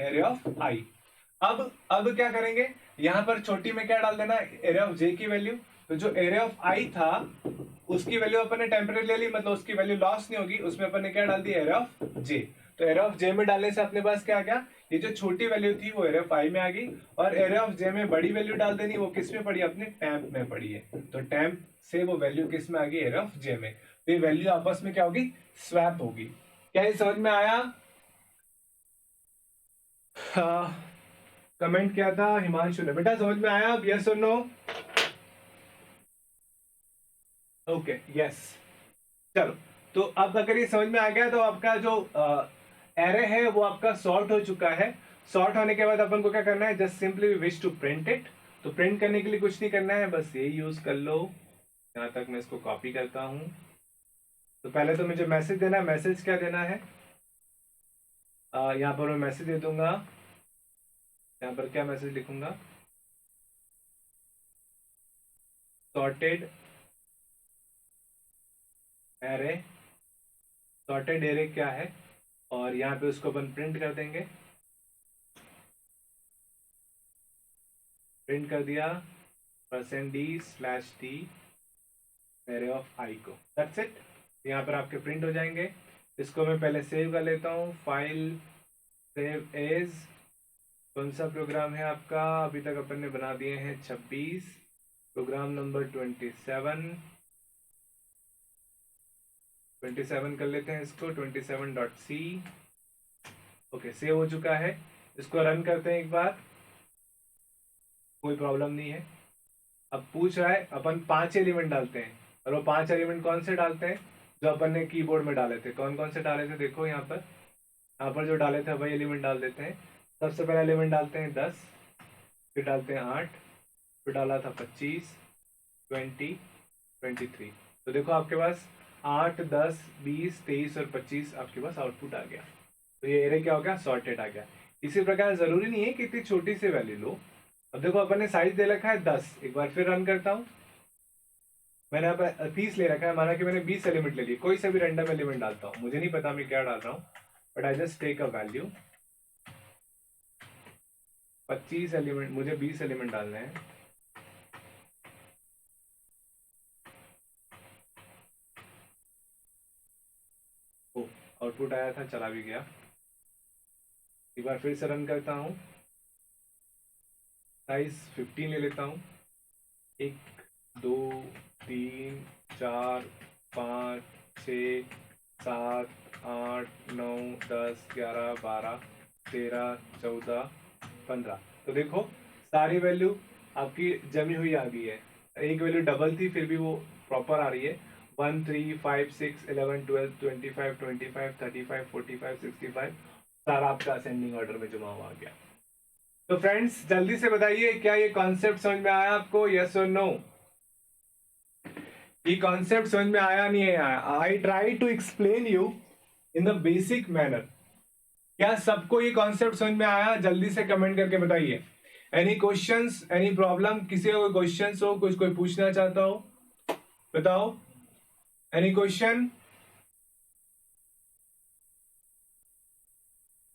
एरिया ऑफ i। अब क्या करेंगे, यहाँ पर छोटी में क्या डाल देना, एरिया ऑफ j की वैल्यू। तो जो एरिया ऑफ i था उसकी वैल्यू अपन ने टेम्परेरी ले ली, मतलब उसकी वैल्यू लॉस नहीं होगी, उसमें अपन ने क्या डाल दी, एरिया ऑफ j। तो एरिया ऑफ j में डालने से अपने पास क्या आ गया, ये जो छोटी वैल्यू थी वो एरिया ऑफ i में आ गई, और एरिया ऑफ j में बड़ी वैल्यू डाल देनी, वो किस में पड़ी, अपने टेम्प में पड़ी है। तो टेम्प से वो वैल्यू किस में आ गई, एरिया ऑफ j में। तो ये वैल्यू आपस में क्या होगी, स्वैप होगी। क्या ये समझ में आया? कमेंट किया था हिमांशु ने, बेटा समझ में आया अब, यस और नो? Okay yes. चलो, तो अब अगर ये समझ में आ गया तो आपका जो एरे है वो आपका सॉर्ट हो चुका है। सॉर्ट होने के बाद अपन को क्या करना है, just simply wish to print it. तो प्रिंट करने के लिए कुछ नहीं करना है, बस ये यूज कर लो। यहाँ तक मैं इसको कॉपी करता हूँ, तो पहले तो मुझे मैसेज देना है। मैसेज क्या देना है? यहाँ पर मैं मैसेज दे दूंगा। यहाँ पर क्या मैसेज लिखूंगा? Sorted array. सॉर्टेड एरे क्या है? और यहाँ पे उसको अपन प्रिंट कर देंगे। प्रिंट कर दिया %d/t एरे ऑफ आई को। That's it. यहाँ पर आपके प्रिंट हो जाएंगे। इसको मैं पहले सेव कर लेता हूँ। File save as. कौन सा प्रोग्राम है आपका? अभी तक अपन ने बना दिए हैं 26। प्रोग्राम नंबर 27 कर लेते हैं इसको। 27.c। ओके, सेव हो चुका है। इसको रन करते हैं एक बार। कोई प्रॉब्लम नहीं है। अब पूछ रहा है, अपन 5 एलिमेंट डालते हैं। और वो 5 एलिमेंट कौन से डालते हैं? जो अपन ने कीबोर्ड में डाले थे। कौन कौन से डाले थे? देखो यहाँ पर जो डाले थे वही एलिमेंट डाल देते हैं। सबसे पहला एलिमेंट डालते हैं 10, फिर डालते हैं 8, फिर डाला था 25, 20, 23। तो देखो आपके पास 8, 10, 20, 23 और 25 आपके पास आउटपुट आ गया। तो ये एरे क्या हो गया? सॉर्टेड आ गया। इसी प्रकार जरूरी नहीं है कि इतनी छोटी सी वैल्यू लो। अब देखो अपन ने साइज दे रखा है 10। एक बार फिर रन करता हूँ। मैंने यहाँ पर 30 ले रखा है। माना कि मैंने 20 एलिमेंट ले लिए। कोई से भी रैंडम एलिमेंट डालता हूँ, मुझे नहीं पता मैं क्या डाल रहा हूँ, but I just take a value. 25 element, मुझे 20 एलिमेंट डालने हैं। आउटपुट आया था, चला भी गया। एक बार फिर से रन करता हूँ। साइज 15 ले लेता हूँ। 1, 2, 3, 4, 5, 6, 7, 8, 9, 10, 11, 12, 13, 14, 15। तो देखो सारी वैल्यू आपकी जमी हुई आ गई है। एक वैल्यू डबल थी, फिर भी वो प्रॉपर आ रही है। 1, 3, 5, 6, 11, 12, 25, 25, 35, 45, 65 सारा आपका असेंडिंग ऑर्डर में जमा हुआ आ गया। तो फ्रेंड्स जल्दी से बताइए, क्या ये कॉन्सेप्ट समझ में आया आपको? यस और नो? ये कॉन्सेप्ट समझ में आया नहीं है? I try to explain you in the basic manner. क्या सबको ये कॉन्सेप्ट समझ में आया? जल्दी से कमेंट करके बताइए। Any questions, any problem? किसी का कोई क्वेश्चंस हो, कुछ कोई पूछना चाहता हो, बताओ। Any question?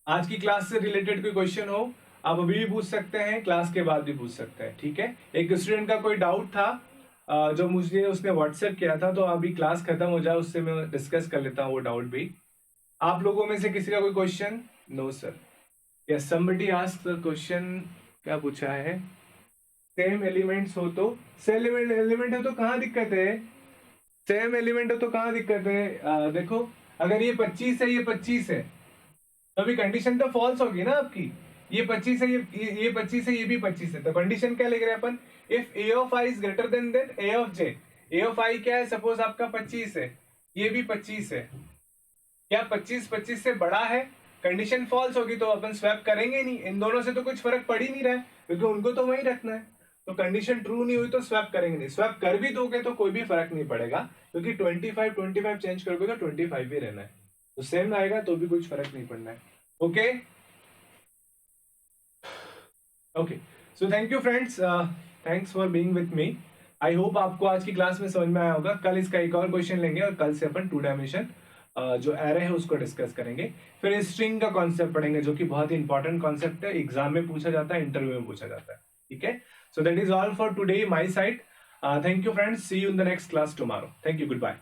आज की क्लास से रिलेटेड कोई क्वेश्चन हो, आप अभी भी पूछ सकते हैं, क्लास के बाद भी पूछ सकते हैं, ठीक है। एक स्टूडेंट का कोई डाउट था जो मुझे उसने व्हाट्सएप किया था, तो अभी क्लास खत्म हो जाए उससे मैं डिस्कस कर लेता हूँ वो डाउट भी। आप लोगों में से किसी का कोई question? No sir. Yes, somebody ask the question. क्या पूछा है? सेम एलिमेंट्स हो तो, सेम एलिमेंट है तो कहाँ दिक्कत है? सेम एलिमेंट हो तो कहाँ दिक्कत है? देखो अगर ये 25 है, ये 25 है, तो अभी कंडीशन तो फॉल्स होगी ना आपकी। ये 25 है, ये 25 है, ये भी 25 है, तो कंडीशन क्या लिख रहे हैं अपन? If a of i is greater than a of j। a of i क्या है? सपोज आपका 25 है, ये भी 25 है। क्या 25 से बड़ा है? कंडीशन फॉल्स होगी तो अपन स्वैप करेंगे नहीं। इन दोनों से तो कुछ फर्क पड़ ही नहीं रहा है, क्योंकि उनको तो वही रखना है। तो कंडीशन ट्रू नहीं हुई तो स्वैप करेंगे नहीं। स्वैप कर भी दोगे तो कोई भी फर्क नहीं पड़ेगा, क्योंकि 25 चेंज करोगे तो 25 ही रहना है। तो सेम आएगा तो भी कुछ फर्क नहीं पड़ना है। Okay okay, so thank you friends, thanks for being with me. I hope आपको आज की क्लास में समझ में आया होगा। कल इसका एक और क्वेश्चन लेंगे और कल से अपन 2 डायमेंशन जो एरे है उसको डिस्कस करेंगे। फिर स्ट्रिंग का कॉन्सेप्ट पढ़ेंगे, जो कि बहुत ही इंपॉर्टेंट कॉन्सेप्ट है, एग्जाम में पूछा जाता है, इंटरव्यू में पूछा जाता है, ठीक है। So that is all for today my side. Thank you friends, see you in the next class tomorrow. Thank you, good bye.